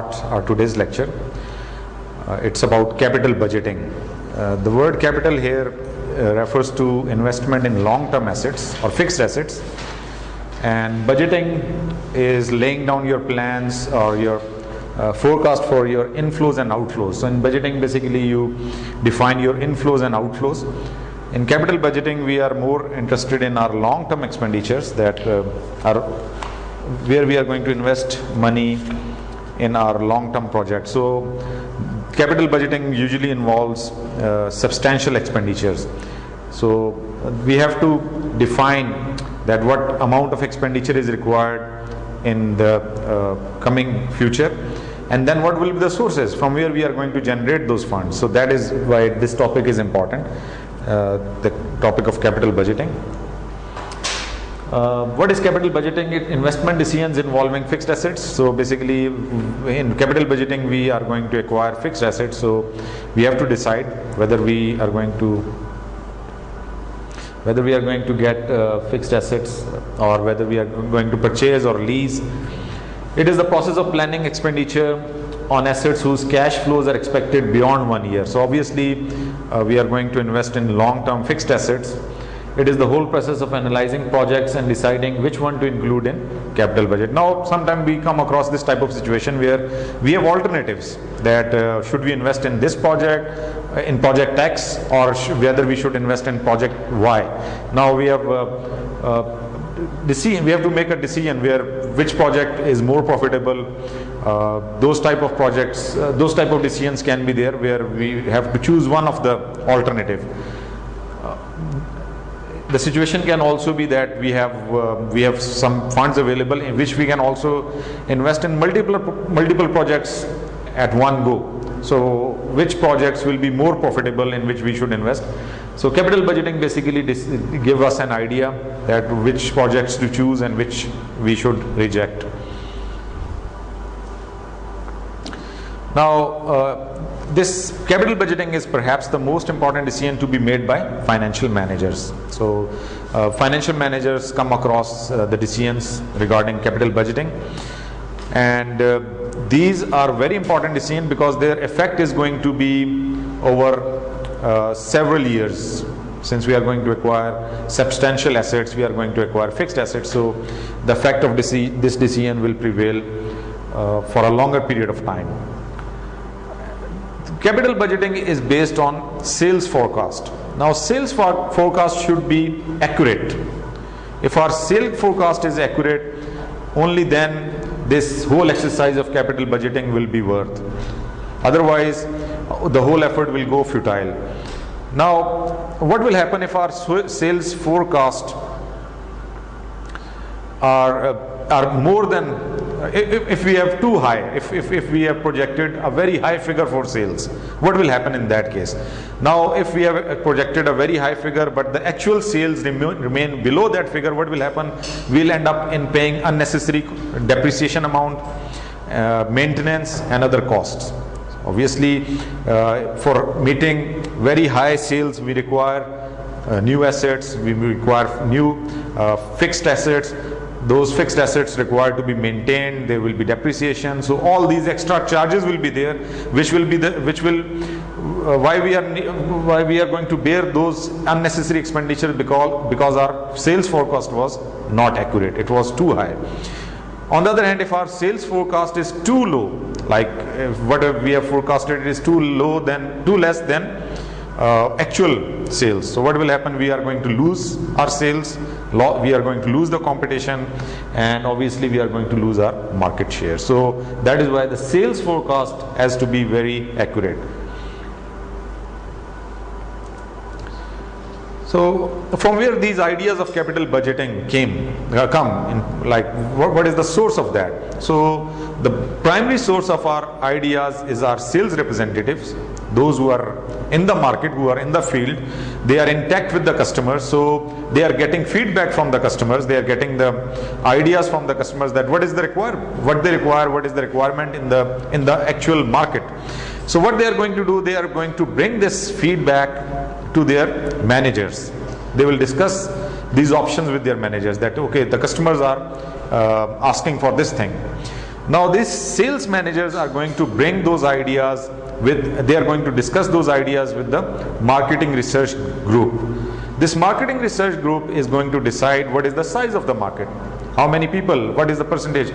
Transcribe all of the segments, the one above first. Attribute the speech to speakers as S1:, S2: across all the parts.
S1: our today's lecture. It's about capital budgeting. The word capital here refers to investment in long-term assets or fixed assets, and budgeting is laying down your plans or your forecast for your inflows and outflows. So in budgeting, basically you define your inflows and outflows. In capital budgeting, we are more interested in our long-term expenditures that are where we are going to invest money in our long-term projects. So capital budgeting usually involves substantial expenditures. So we have to define that what amount of expenditure is required in the coming future, and then what will be the sources from where we are going to generate those funds. So that is why this topic is important, the topic of capital budgeting. What is capital budgeting? Investment decisions involving fixed assets. So basically in capital budgeting we are going to acquire fixed assets, so we have to decide whether we are going to get fixed assets or whether we are going to purchase or lease. It is the process of planning expenditure on assets whose cash flows are expected beyond 1 year. So obviously we are going to invest in long-term fixed assets. It is the whole process of analyzing projects and deciding which one to include in capital budget. Now, sometimes we come across this type of situation where we have alternatives that should we invest in this project, in project X, or whether we should invest in project Y. Now we have we have to make a decision where which project is more profitable. Those type of projects, those type of decisions can be there where we have to choose one of the alternative. The situation can also be that we have some funds available in which we can also invest in multiple projects at one go. So which projects will be more profitable in which we should invest? So capital budgeting basically give us an idea that which projects to choose and which we should reject. Now this capital budgeting is perhaps the most important decision to be made by financial managers. So financial managers come across the decisions regarding capital budgeting, and these are very important decisions because their effect is going to be over several years. Since we are going to acquire substantial assets, we are going to acquire fixed assets, so the effect of this decision will prevail for a longer period of time. Capital budgeting is based on sales forecast. Now sales forecast should be accurate. If our sales forecast is accurate, only then this whole exercise of capital budgeting will be worth. Otherwise the whole effort will go futile. Now what will happen if our sales forecast are more than, if we have too high, if we have projected a very high figure for sales, what will happen in that case? Now if we have projected a very high figure but the actual sales remain below that figure, what will happen? We'll end up in paying unnecessary depreciation amount, maintenance and other costs. Obviously for meeting very high sales we require new assets, we require new fixed assets. Those fixed assets required to be maintained, there will be depreciation, so all these extra charges will be there, why we are going to bear those unnecessary expenditures, because our sales forecast was not accurate, it was too high. On the other hand, if our sales forecast is too low, like if what we have forecasted is too less than actual sales, so what will happen? We are going to lose our sales, we are going to lose the competition, and obviously we are going to lose our market share. So that is why the sales forecast has to be very accurate. So from where these ideas of capital budgeting come in, like what is the source of that? So the primary source of our ideas is our sales representatives, those who are in the market, who are in the field. They are in touch with the customers, so they are getting feedback from the customers, they are getting the ideas from the customers that what they require, what is the requirement in the actual market. So what they are going to do, they are going to bring this feedback to their managers. They will discuss these options with their managers, that okay, the customers are asking for this thing, Now these sales managers are going to bring those ideas they are going to discuss those ideas with the marketing research group. This marketing research group is going to decide what is the size of the market, how many people, what is the percentage,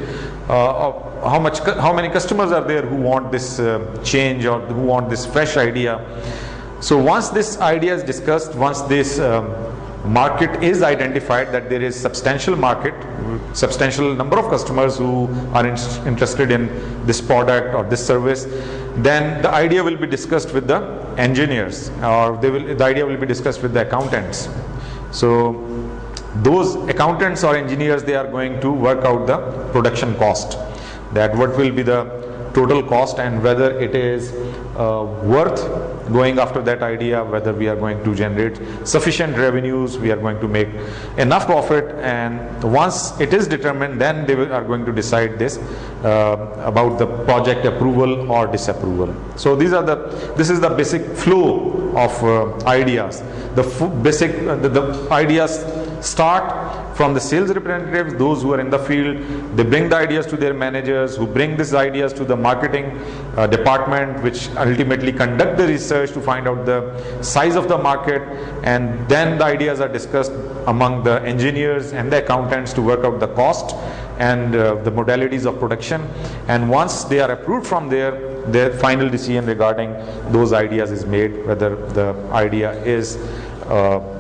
S1: of how many customers are there who want this change or who want this fresh idea. So once this idea is discussed, once this market is identified, that there is substantial market, substantial number of customers who are interested in this product or this service, then the idea will be discussed with the engineers, or the idea will be discussed with the accountants. So those accountants or engineers, they are going to work out the production cost, that what will be the total cost and whether it is worth going after that idea, whether we are going to generate sufficient revenues, we are going to make enough profit. And once it is determined, then they are going to decide this about the project approval or disapproval. So this is the basic flow of ideas. The ideas start from the sales representatives, those who are in the field. They bring the ideas to their managers, who bring these ideas to the marketing department, which ultimately conduct the research to find out the size of the market, and then the ideas are discussed among the engineers and the accountants to work out the cost and the modalities of production. And once they are approved from there, their final decision regarding those ideas is made, whether the idea is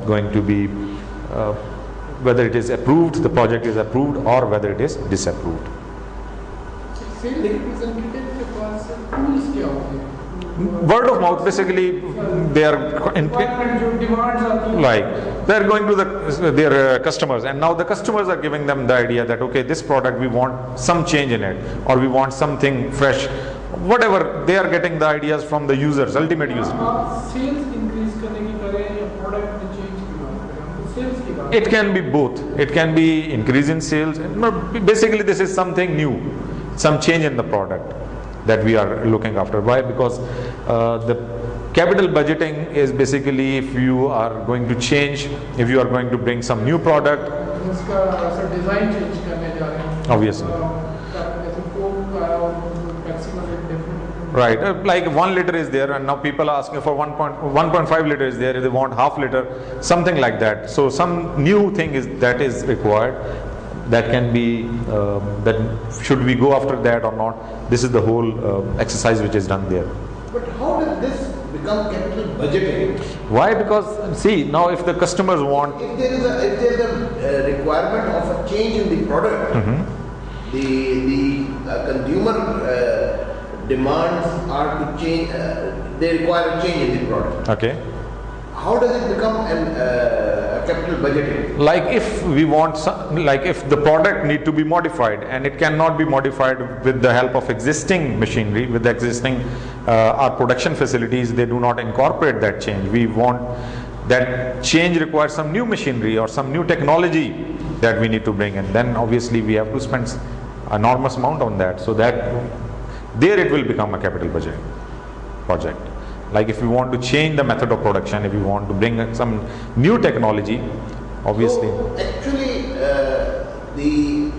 S1: going to be whether it is approved, the project is approved, or whether it is disapproved. Word of mouth, basically they are going to their customers, and now the customers are giving them the idea that okay, this product we want some change in it, or we want something fresh, whatever. They are getting the ideas from the users, ultimate users. It can be both. It can be increase in sales. Basically, this is something new, some change in the product that we are looking after. Why? Because the capital budgeting is basically if you are going to change, if you are going to bring some new product. Obviously. Right, like 1 liter is there, and now people are asking for 1.5 liter is there. They want half liter, something like that. So some new thing is required. That can be that should we go after that or not? This is the whole exercise which is done there.
S2: But how does this become capital budgeting?
S1: Why? Because see, now if the customers want,
S2: if there is a requirement of a change in the product, the consumer demands are to change, they require a change in the product.
S1: Okay.
S2: How does it become a capital budgeting?
S1: Like if we want like if the product need to be modified, and it cannot be modified with the help of existing machinery, with the existing our production facilities, they do not incorporate that change. We want that change requires some new machinery or some new technology that we need to bring in. Then obviously we have to spend enormous amount on that. So that there it will become a capital budget project. Like if we want to change the method of production, if we want to bring some new technology, obviously.
S2: So actually the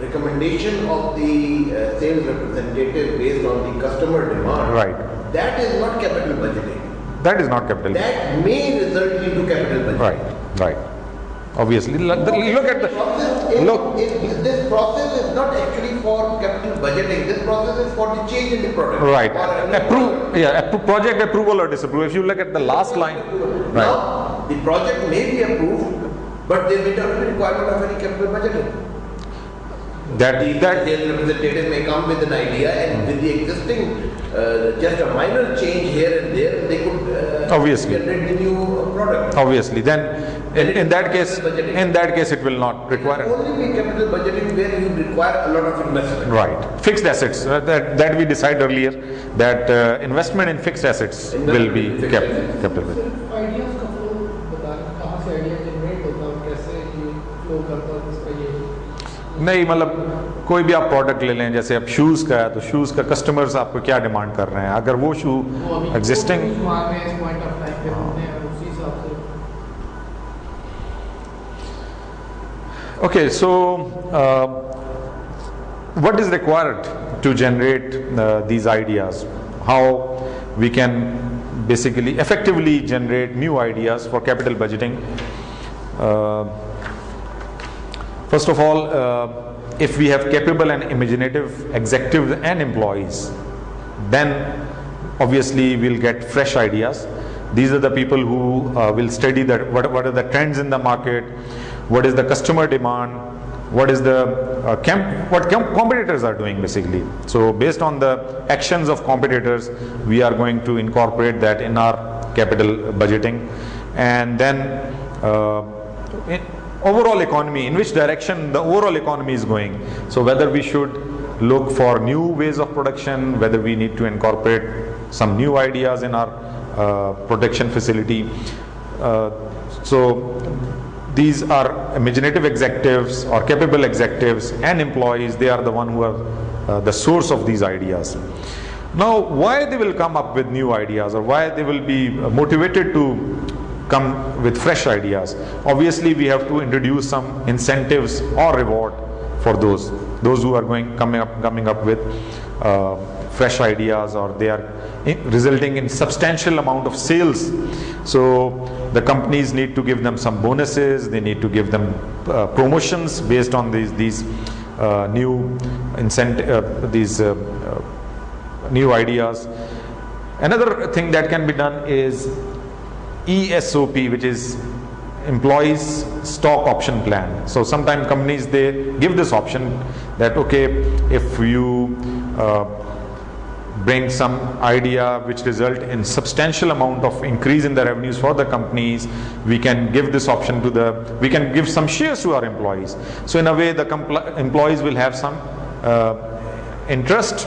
S2: recommendation of the sales representative based on the customer demand,
S1: right,
S2: that is not capital budgeting.
S1: That is not capital.
S2: That may result into capital budgeting.
S1: Right. Obviously, look at the look.
S2: This process is not actually for capital budgeting. This process is for the change in the product.
S1: Right. Project approval or disapproval. If you look at the last line, right.
S2: Now, the project may be approved, but there may not be requirement of any capital budgeting.
S1: That
S2: sales representative may come with an idea, and with the existing just a minor change here and there, they could
S1: obviously
S2: generate the new product.
S1: Obviously, then in that case, it will not require.
S2: It will only be capital budgeting where you require a lot of investment.
S1: Right, fixed assets that we decided earlier that investment in fixed assets will be capital budget. नहीं, मतलब कोई भी आप product ले लें, जैसे अब shoes का है तो शूज़ का कस्टमर्स आपको क्या डिमांड कर रहे हैं, अगर वो शू existing okay. So what is required to generate these ideas? How we can basically effectively generate new ideas for capital budgeting? First of all, if we have capable and imaginative executives and employees, then obviously we'll get fresh ideas. These are the people who will study that what are the trends in the market, what is the customer demand, what is the competitors are doing basically. So based on the actions of competitors, we are going to incorporate that in our capital budgeting. And then overall economy, in which direction the overall economy is going. So whether we should look for new ways of production, whether we need to incorporate some new ideas in our production facility. So these are imaginative executives or capable executives and employees. They are the one who are the source of these ideas. Now, why they will come up with new ideas, or why they will be motivated to come with fresh ideas? Obviously, we have to introduce some incentives or reward for those who are coming up with fresh ideas, or they are resulting in substantial amount of sales. So the companies need to give them some bonuses. They need to give them promotions based on these new new ideas. Another thing that can be done is ESOP, which is employees stock option plan. So sometimes companies, they give this option that okay, if you bring some idea which result in substantial amount of increase in the revenues for the companies, we can give this option to we can give some shares to our employees. So in a way, the employees will have some interest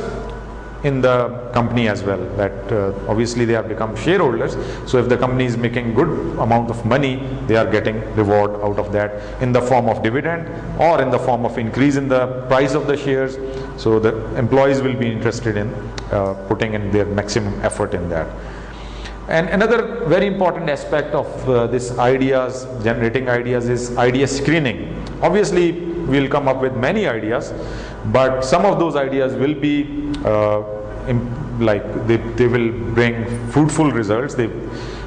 S1: in the company as well, that obviously they have become shareholders. So if the company is making good amount of money, they are getting reward out of that in the form of dividend or in the form of increase in the price of the shares. So the employees will be interested in putting in their maximum effort in that. And another very important aspect of this generating ideas is idea screening. Obviously we'll come up with many ideas, but some of those ideas will be they will bring fruitful results,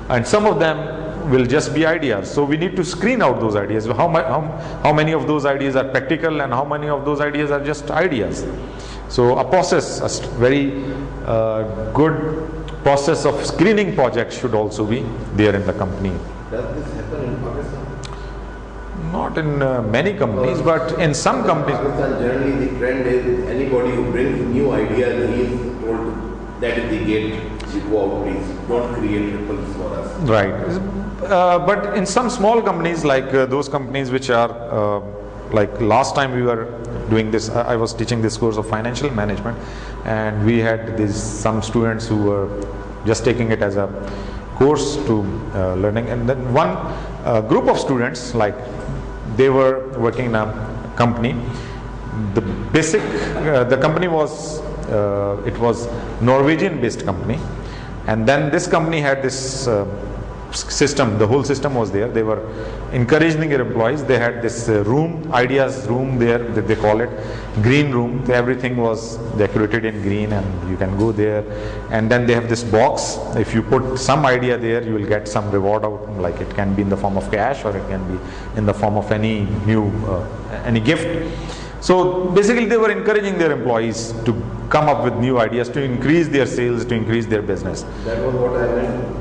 S1: and some of them will just be ideas. So we need to screen out those ideas. How many of those ideas are practical, and how many of those ideas are just ideas? So a very good process of screening projects should also be there in the company.
S2: Does this happen in Pakistan?
S1: Not in many companies, but in some companies.
S2: In Pakistan, generally the trend is anybody who brings new ideas, he is told that is the gate, you go out, please don't create ripples for us.
S1: Right. But in some small companies, like those companies which are like last time we were doing this, I was teaching this course of financial management, and we had some students who were just taking it as a course to learning, and then one group of students, like they were working in a company. The company was it was Norwegian based company, and then this company had this system. The whole system was there. They were encouraging their employees. They had this ideas room there, that they call it green room. Everything was decorated in green, and you can go there. And then they have this box. If you put some idea there, you will get some reward out. Like it can be in the form of cash, or it can be in the form of any gift. So basically, they were encouraging their employees to come up with new ideas, to increase their sales, to increase their business.
S2: That was what I meant.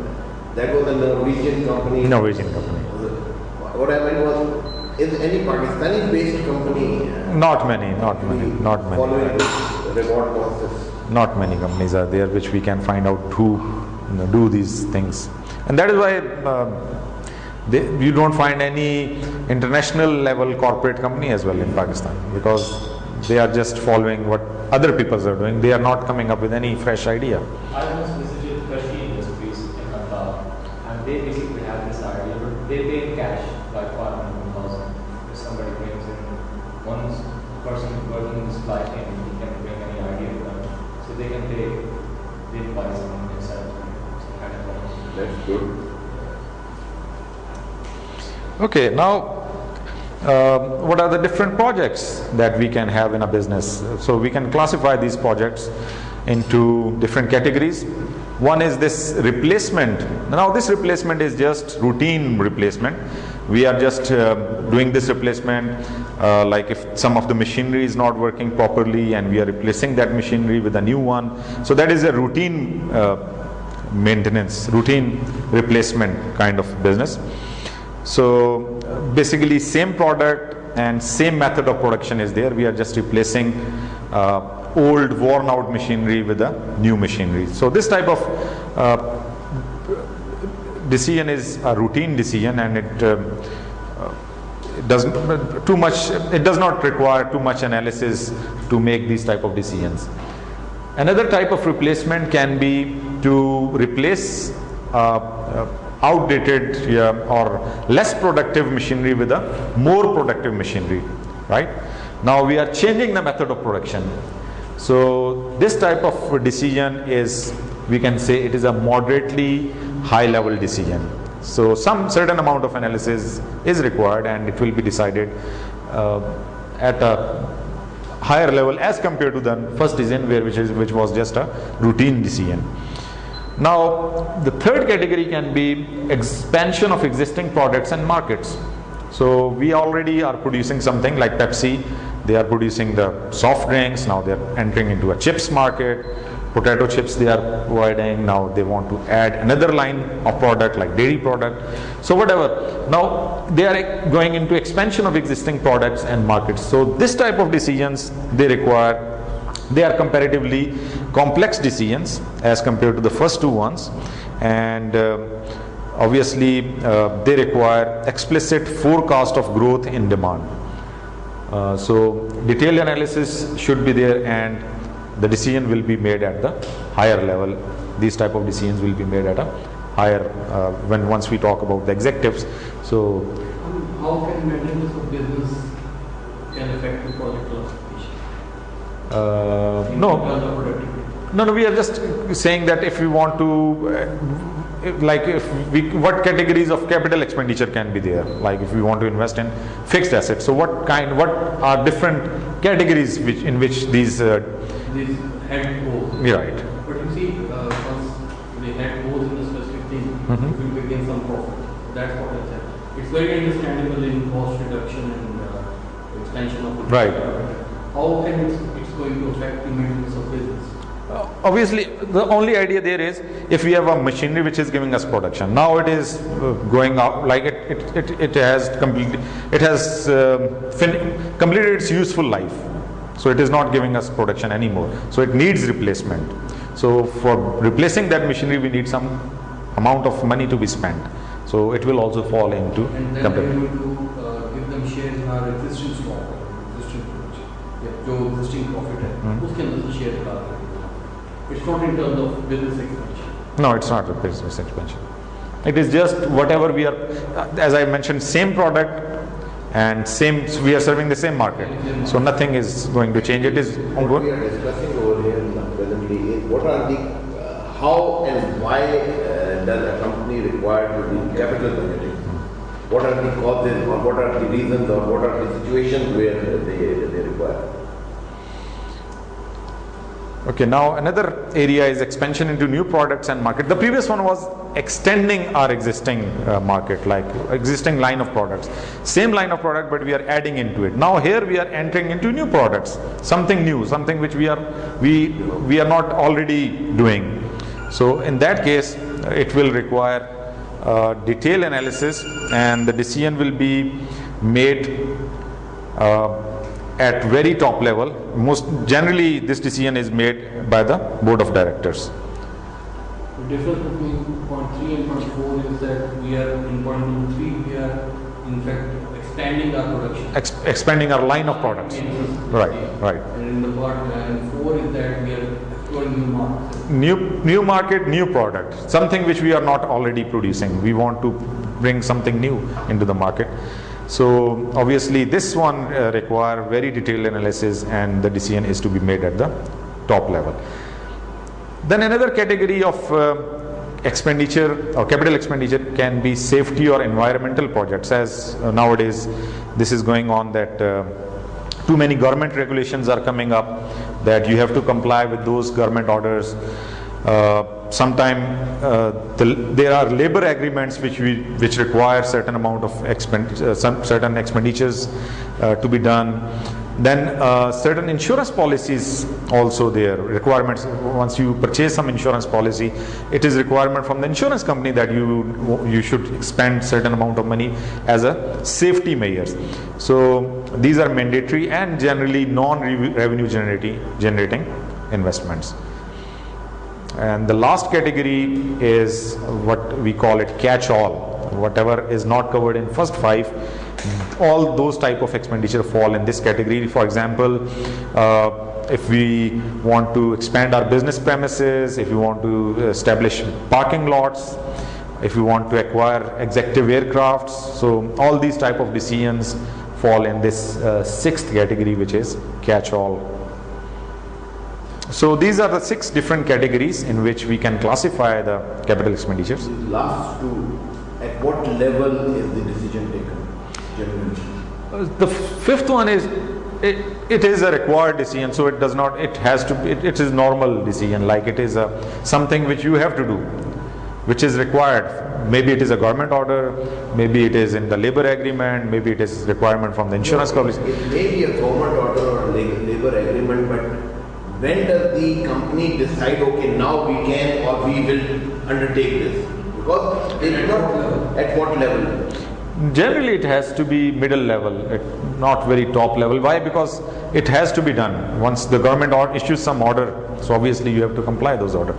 S2: That was a Norwegian company.
S1: Norwegian company.
S2: What I meant was, is any Pakistani-based company?
S1: Not many.
S2: Following this reward process.
S1: Not many companies are there which we can find out who do these things, and that is why you don't find any international level corporate company as well in Pakistan, because they are just following what other people are doing. They are not coming up with any fresh idea.
S3: I once visited Kashi Industries in Qatar, and they basically have this idea, but they pay in cash, like 500,000. If somebody brings in one person working in the supply chain, he can bring any idea to them, so they can pay, they buy some inside some kind of bonus.
S2: That's good.
S1: Okay, now what are the different projects that we can have in a business. So we can classify these projects into different categories. One is this replacement. Now this replacement is just routine replacement. We are just doing this replacement like if some of the machinery is not working properly and we are replacing that machinery with a new one. So that is a routine maintenance, routine replacement kind of business. So basically same product and same method of production is there. We are just replacing old worn out machinery with a new machinery. So this type of decision is a routine decision, and it does not require too much analysis to make these type of decisions. Another type of replacement can be to replace outdated or less productive machinery with a more productive machinery, right? Now we are changing the method of production. So this type of decision is, we can say it is a moderately high level decision. So some certain amount of analysis is required, and it will be decided at a higher level as compared to the first decision which was just a routine decision. Now the third category can be expansion of existing products and markets. So we already are producing something like Pepsi. They are producing the soft drinks. Now they are entering into a chips market. Potato chips they are providing. Now they want to add another line of product like dairy product. So whatever. Now they are going into expansion of existing products and markets. So this type of decisions they are comparatively complex decisions as compared to the first two ones, and obviously they require explicit forecast of growth in demand. So detailed analysis should be there, and the decision will be made at the higher level. These type of decisions will be made at a higher once we talk about the executives. So
S4: how can maintenance of business can affect the project classification?
S1: No, we are just saying that if we want to what categories of capital expenditure can be there, like if we want to invest in fixed assets, so what are different categories in which these
S4: head goals.
S1: Right.
S4: But you see, once the head goes in a specific thing, it will begin some profit. That's what I said. It's very understandable in cost reduction and expansion of the
S1: right.
S4: How can it's going to affect the maintenance of business?
S1: Obviously, the only idea there is if we have a machinery which is giving us production. Now it is going out, like it has completed its useful life. So it is not giving us production anymore. So it needs replacement. So for replacing that machinery, we need some amount of money to be spent. So it will also fall into.
S4: And then we are going to give them shares in our existing stock, existing production. जो existing profit है, उसके अंदर से share का. It's not in terms of business expansion.
S1: No, it's not a business expansion. It is just whatever we are, as I mentioned, same product and we are serving the same market. So nothing is going to change. It is
S2: what we are discussing over here presently is what are the, how and why does a company require to do capital budgeting? What are the causes, or what are the reasons, or what are the situations where they require?
S1: Okay, now another area is expansion into new products and market. The previous one was extending our existing market, like existing line of products. Same line of product, but we are adding into it. Now here we are entering into new products, something new, something which we are not already doing. So in that case, it will require detailed analysis, and the decision will be made at very top level. Most generally, this decision is made by the board of directors.
S4: The difference between point 3 and point 4 is that we are in point 3, we are in fact expanding our production.
S1: Expanding our line of products. Right.
S4: And in the part 4 is that we are exploring new markets.
S1: New market, new product. Something which we are not already producing. We want to bring something new into the market. So obviously this one require very detailed analysis, and the decision is to be made at the top level. Then another category of expenditure or capital expenditure can be safety or environmental projects, as nowadays this is going on, that too many government regulations are coming up, that you have to comply with those government orders. Sometimes there are labor agreements which require certain amount of certain expenditures to be done. Then certain insurance policies also there, requirements. Once you purchase some insurance policy, it is requirement from the insurance company that you should spend certain amount of money as a safety measures. So these are mandatory and generally non-revenue generating investments. And the last category is what we call it catch-all. Whatever is not covered in first 5, all those type of expenditure fall in this category. For example, if we want to expand our business premises, if we want to establish parking lots, if we want to acquire executive aircrafts, so all these type of decisions fall in this 6th category, which is catch-all. So these are the 6 different categories in which we can classify the capital expenditures.
S2: The last 2, at what level is the decision taken generally?
S1: The 5th one is, it is a required decision, so it does not, it has to, it is normal decision, like it is something which you have to do, which is required. Maybe it is a government order, maybe it is in the labor agreement, maybe it is requirement from the insurance company.
S2: It may be a government order or labor agreement, but when does the company decide, okay, now we can or we will undertake this? Because they do not, at what level?
S1: Generally it has to be middle level, not very top level. Why? Because it has to be done. Once the government issues some order, so obviously you have to comply those orders.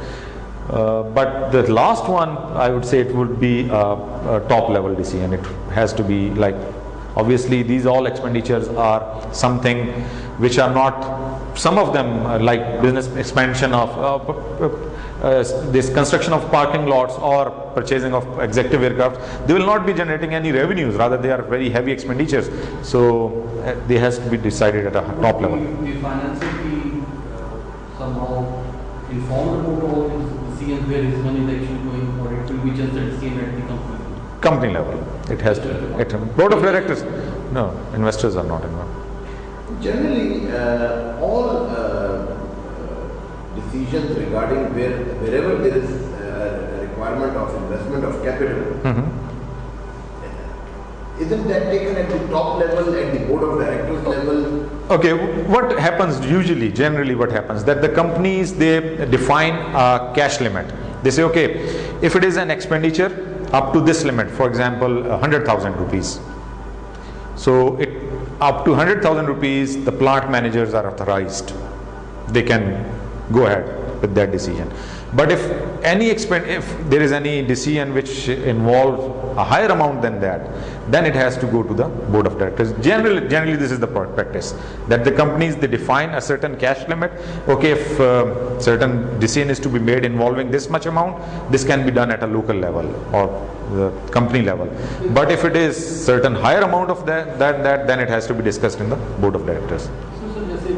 S1: But the last one, I would say it would be a top level decision. It has to be like, obviously these all expenditures are something which are not, some of them like business expansion of this construction of parking lots or purchasing of executive aircraft, they will not be generating any revenues, rather they are very heavy expenditures, so they has to be decided at a top level.
S4: The financial be somehow informed about all these decisions, where is money is actually going, or it will be just the decision at the
S1: company level. It has to, at board of directors, no, investors are not involved.
S2: Generally, all decisions regarding wherever there is a requirement of investment of capital, isn't that taken at the top level, at the board of directors level?
S1: Okay, what happens usually, generally what happens, that the companies, they define a cash limit. They say, okay, if it is an expenditure up to this limit, for example, 100,000 rupees. So up to 100,000 rupees, the plant managers are authorized. They can go ahead with that decision. But if there is any decision which involves a higher amount than that, then it has to go to the board of directors. Generally this is the practice, that the companies, they define a certain cash limit. Okay, if certain decision is to be made involving this much amount, this can be done at a local level or the company level. But if it is certain higher amount of that, then it has to be discussed in the board of directors.
S4: So जैसे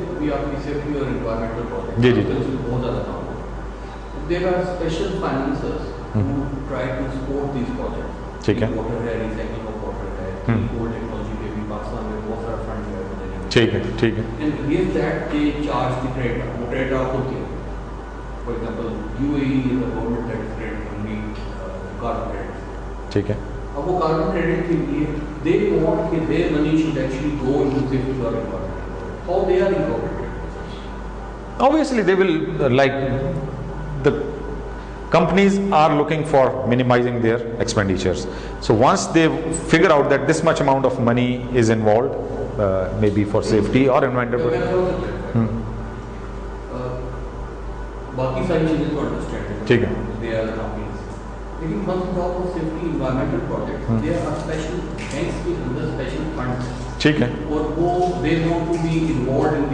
S4: safety or environmental projects, there are special financiers who try to support these projects.
S1: ठीक है,
S4: water है, recycling of water है, coal technology पे भी पाकिस्तान में बहुत सारा फंड है.
S1: ठीक है, ठीक है.
S4: And against that they charge the credit. वो credit आपको क्या? For example, UAE is a government that is credit only carbon credits.
S1: ठीक है.
S4: अब वो carbon credit के लिए they want कि their money should actually go into safety or environment. How they are incorporated?
S1: Obviously they will the companies are looking for minimizing their expenditures. So once they figure out that this much amount of money is involved, maybe for safety or environmental.
S4: बाकी सारी चीजें तो understand.
S1: ठीक है.
S4: They are the companies. लेकिन once we talk about safety environmental projects, there are special banks के अंदर special funds.
S1: ठीक है.
S4: और वो they want to be involved in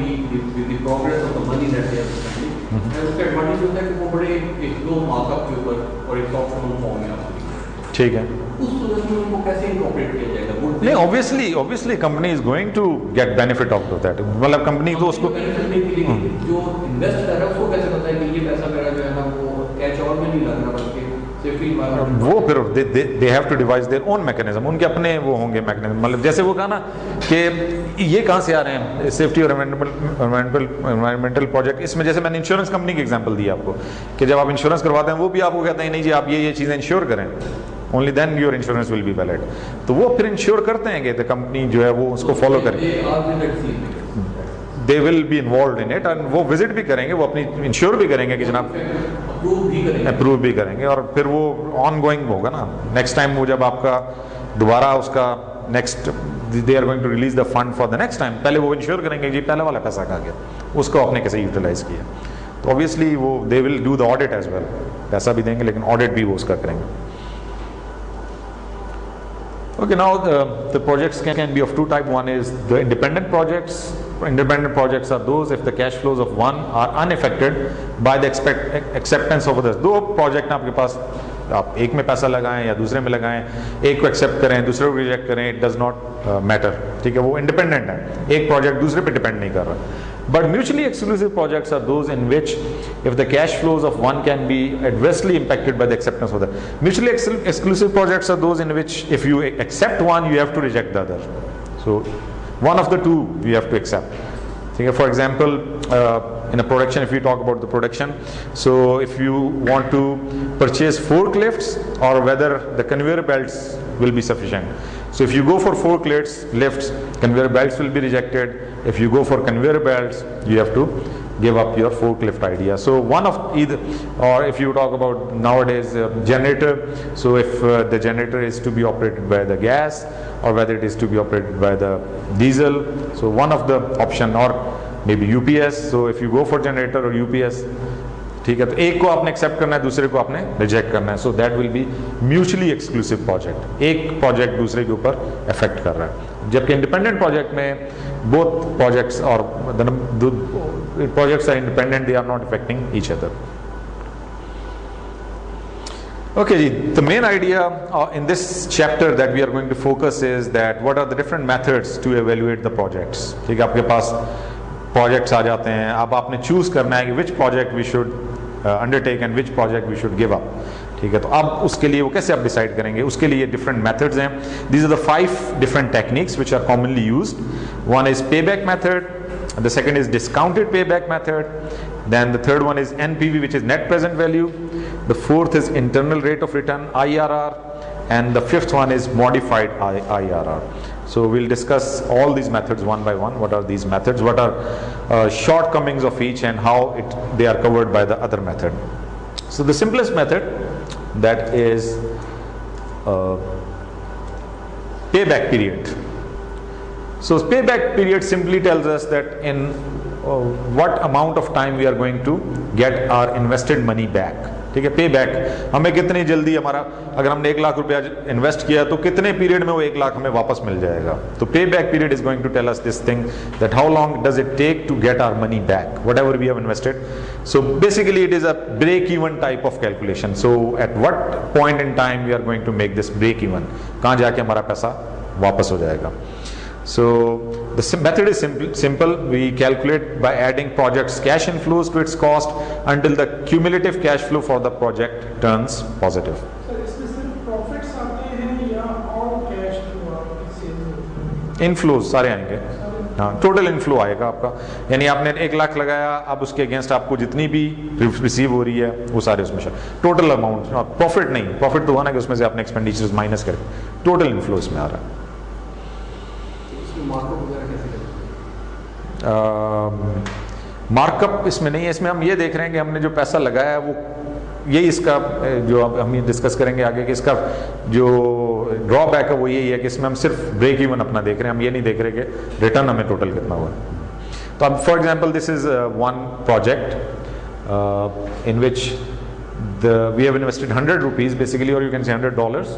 S4: the progress of the money that they are spending. और उसका advantage होता है कि वो बड़े एक दो मार्कअप के ऊपर और एक सॉफ्ट फॉर्म में आपको दिखाते हैं.
S1: ठीक है.
S4: उस सूरत में उनको कैसे इंकॉर्पोरेट किया जाएगा?
S1: नहीं, obviously company is going to get benefit out of that. मतलब कंपनी तो उसको
S4: बेनिफिट नहीं मिलेगी. जो इन्वेस्ट कर रहा है उसको कैसे पता है कि ये पैसा मेरा जो है ना वो कैच ऑल में नहीं लग रहा, बल्कि सेफ्टी एनवायरनमेंट
S1: वो फिर they have to devise their own mechanism, उनके अपने वो होंगे मैकेनिज्म। मतलब जैसे वो कहा ना कि ये कहाँ से आ रहे हैं सेफ्टी और एनवायरमेंटल प्रोजेक्ट, इसमें जैसे मैंने इंश्योरेंस कंपनी की एग्जांपल दिया आपको कि जब आप इंश्योरेंस करवाते हैं वो भी आपको कहते हैं नहीं जी आप ये चीज़ें इंश्योर करें, only then your insurance will be valid. तो वो फिर इंश्योर करते हैं कि कंपनी जो है वो उसको फॉलो करे, they will be involve in it, और वो विजिट भी करेंगे, वो अपनी इंश्योर भी करेंगे कि जनाब अप्रूव भी करेंगे, और फिर वो ऑन गोइंग होगा ना। नेक्स्ट टाइम वो जब आपका दोबारा उसका next they are going to release the fund for the next time, पहले वो इंश्योर करेंगे जी पहले वाला पैसा कहाँ गया, उसको आपने कैसे यूटिलाइज किया। तो ऑब्वियसली वो they will do the audit as well, पैसा भी देंगे लेकिन ऑडिट भी वो उसका करेंगे। Okay, now the projects can be of two types. One is the independent projects. Independent projects are those if the cash flows of one are unaffected by the acceptance of others. दो project आपके पास, आप एक में पैसा लगाएं या दूसरे में लगाएं, एक को एक्सेप्ट करें दूसरे को रिजेक्ट करें, इट डज नॉट मैटर, ठीक है, वो इंडिपेंडेंट है, एक प्रोजेक्ट दूसरे पे डिपेंड नहीं कर रहा। But mutually exclusive projects are those in which if the cash flows of one can be adversely impacted by the acceptance of the other. Mutually exclusive projects are those in which if you accept one you have to reject the other. So one of the two you have to accept. For example, in a production, if we talk about the production, so if you want to purchase forklifts or whether the conveyor belts will be sufficient. So if you go for forklifts, conveyor belts will be rejected. If you go for conveyor belts, you have to give up your forklift idea. So one of either, or if you talk about nowadays generator, so if the generator is to be operated by the gas or whether it is to be operated by the diesel, so one of the option, or maybe UPS. So if you go for generator or UPS, ठीक है, तो एक को आपने accept करना है दूसरे को आपने रिजेक्ट करना है, so that will be mutually exclusive project, एक प्रोजेक्ट दूसरे के ऊपर इफेक्ट कर रहा है। जबकि इंडिपेंडेंट प्रोजेक्ट में बोथ प्रोजेक्ट्स और projects are independent, they are not affecting each other. Okay, the main idea in this chapter that we are going to focus is that what are the different methods to evaluate the projects. ठीक है, आपके पास projects आ जाते हैं, अब आपने choose करना है कि which project we should undertake and which project we should give up. ठीक है, तो अब उसके लिए वो कैसे आप डिसाइड करेंगे, उसके लिए डिफरेंट मेथड्स हैं। These are the 5 different techniques which are commonly used. One is पे back method, the second is discounted पे back method, then the third one is NPV, which is net present value, the fourth is internal rate of return, IRR, and the fifth one is modified IRR. So we'll discuss all these methods one by one. What are these methods, what are shortcomings of each, and how they are covered by the other method. So the simplest method, that is payback period. So payback period simply tells us that in what amount of time we are going to get our invested money back. ठीक है, पे back, हमें कितनी जल्दी हमारा, अगर हमने 1 लाख रुपया इन्वेस्ट किया तो कितने पीरियड में वो 1 लाख हमें वापस मिल जाएगा। तो payback period is going to tell us this thing, that how long does it take to get our money back whatever we have invested. So basically it is a break even type of calculation. So at what point in time we are going to make this break even, कहाँ जाके हमारा पैसा वापस हो जाएगा। So the method is simple. We calculate by adding project's cash inflows to its cost until the cumulative cash flow for the project turns positive.
S5: Sir, इसमें सिर्फ profits आते हैं या और cash flow आपकी sales?
S1: Inflows सारे आएंगे, हाँ, टोटल इनफ्लो आएगा आपका, यानी आपने 1 लाख लगाया, अब उसके अगेंस्ट आपको जितनी भी रिसीव हो रही है वो सारे उसमें टोटल अमाउंट, प्रॉफिट नहीं, प्रॉफिट तो हुआ ना कि उसमें से आपने एक्सपेंडिचर्स माइनस करें, टोटल इनफ्लो इसमें आ रहा है। मार्कअप इसमें नहीं है, इसमें हम ये देख रहे हैं कि हमने जो पैसा लगाया है वो, यही इसका जो अब हम ये डिस्कस करेंगे आगे कि इसका जो ड्रॉबैक है वो यही है कि इसमें हम सिर्फ ब्रेक इवन अपना देख रहे हैं, हम ये नहीं देख रहे कि रिटर्न हमें टोटल कितना हुआ है। तो अब for example this is one project in which we have invested 100 rupees basically, or you can say $100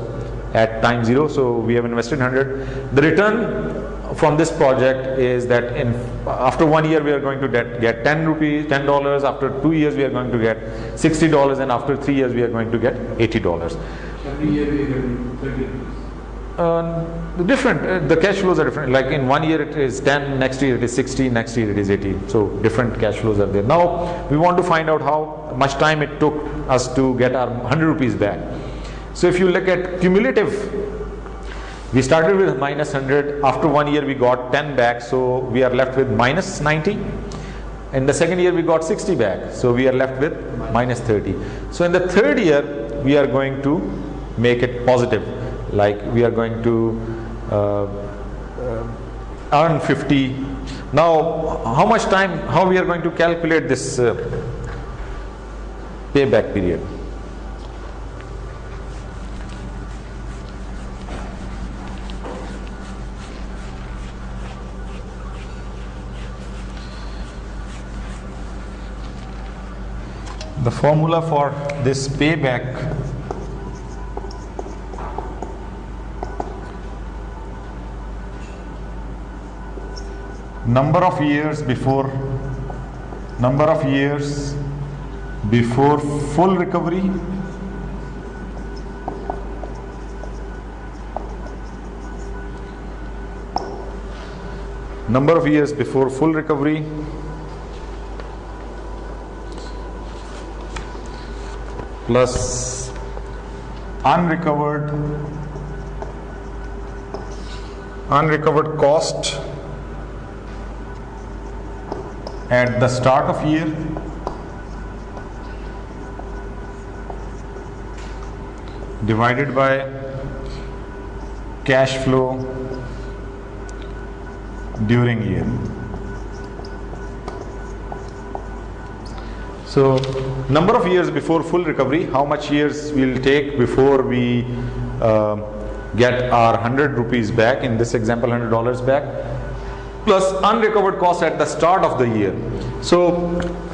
S1: at time 0. So we have invested 100. The return from this project is that after 1 year we are going to get $10. After 2 years we are going to get $60, and after 3 years we are going to get $80.
S4: Every year we get 30 rupees.
S1: Different. The cash flows are different. Like in 1 year it is 10, next year it is 60, next year it is 80. So different cash flows are there. Now we want to find out how much time it took us to get our 100 rupees back. So if you look at cumulative, we started with minus 100. After 1 year we got 10 back, so we are left with minus 90. In the second year we got 60 back, so we are left with minus 30. So in the third year we are going to make it positive, like we are going to earn 50. Now how much time, how we are going to calculate this payback period? The formula for this payback number of years before full recovery plus unrecovered cost at the start of year divided by cash flow during year. So number of years before full recovery, how much years will take before we get our 100 rupees back, in this example $100 back, plus unrecovered cost at the start of the year. So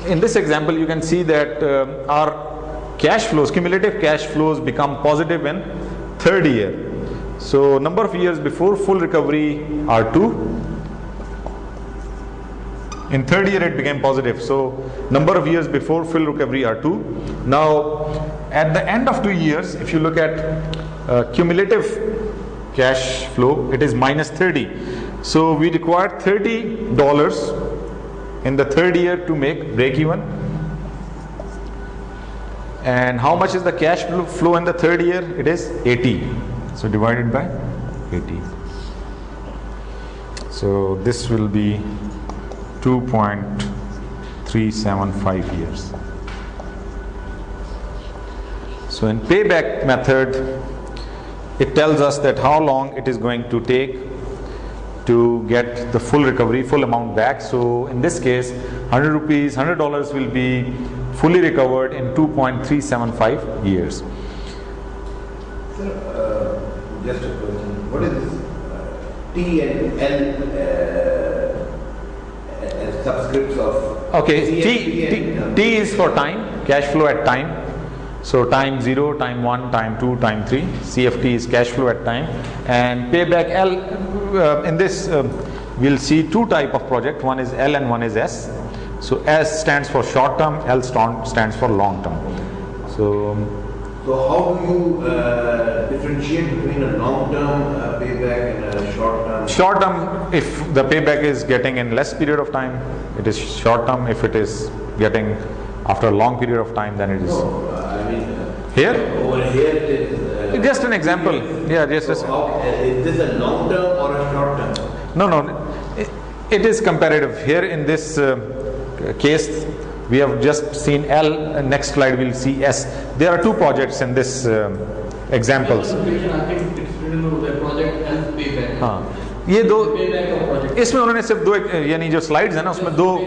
S1: in this example you can see that our cash flows, cumulative cash flows become positive in third year. So number of years before full recovery are 2. In third year it became positive, so number of years before full recovery are 2. Now at the end of 2 years, if you look at cumulative cash flow, it is minus 30. So we require $30 in the third year to make break even. And how much is the cash flow in the third year? It is 80. So divided by 80. So this will be 2.375 years. So in payback method, it tells us that how long it is going to take to get the full recovery, full amount back. So in this case, $100 will be fully recovered in 2.375 years.
S2: Sir, just a question. What is this T and L subscripts of?
S1: Okay, T is for time, cash flow at time. So time 0, time 1, time 2, time 3. CFT is cash flow at time. And payback L, in this we'll see 2 type of project. One is L and one is S. So S stands for short term, L stands for long term. So
S2: how do you differentiate between a long term payback and a short term?
S1: Short term, if the payback is getting in less period of time, it is short term. If it is getting after a long period of time, then it is.
S2: No, I mean,
S1: here?
S2: Over here it is.
S1: Just an example. Yeah, just.
S2: Is this a long term or a short term?
S1: No. It is comparative. Here in this case, we have just seen L. Next slide we'll see S. There are 2 projects in this examples.
S4: I think it's written over the project L payback.
S1: हाँ, ये दो
S4: Payback of project.
S1: इसमें उन्होंने सिर्फ 2 यानी जो slides है ना उसमें दो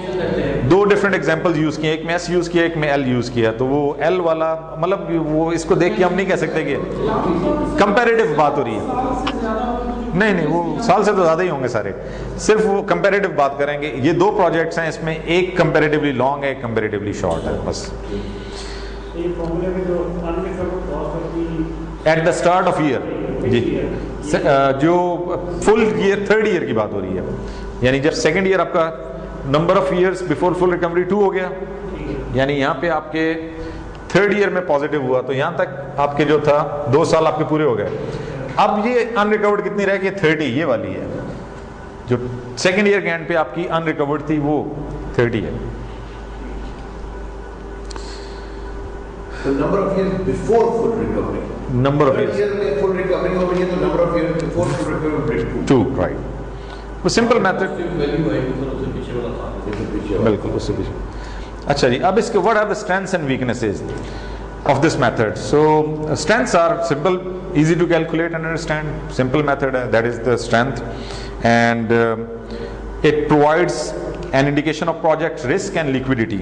S1: डिफरेंट एग्जांपल्स यूज किए, एक में एस यूज किया, एक में एल यूज किया. तो वो एल वाला मतलब वो इसको देख के हम नहीं कह सकते कि कंपैरेटिव बात हो रही है. नहीं वो साल से तो ज़्यादा ही होंगे सारे. सिर्फ वो कंपैरेटिव बात करेंगे. ये 2 प्रोजेक्ट्स हैं, इसमें एक कंपैरेटिवली लॉन्ग है, एक कंपैरेटिवली शॉर्ट है बस. At the start of year जी, जो फुल ईयर थर्ड ईयर की बात हो रही है, यानी जब सेकंड ईयर आपका number of years before full recovery 2 हो गया, यानी यहाँ पे आपके थर्ड ईयर में पॉजिटिव हुआ, तो यहाँ तक आपके जो था 2 साल आपके पूरे हो गए. अब ये अनरिकवर्ड कितनी रह गई? 30, ये वाली है जो सेकेंड ईयर के एंड पे आपकी अनरिकवर्ड थी, वो 30 है।
S2: So number of years before full recovery.
S1: Number of years.
S2: Year में full recovery हो गई है, तो number of years before full recovery
S1: 2, right. वो सिंपल मेथड,
S4: वैल्यू है तो उससे पीछे वाला था,
S2: इससे पीछे वाला।
S1: बिल्कुल उससे पीछे। अच्छा जी, अब इसके what are the strengths and weaknesses of this method? So strengths are simple, easy to calculate and understand, simple method, that is the strength, and it provides an indication of project risk and liquidity.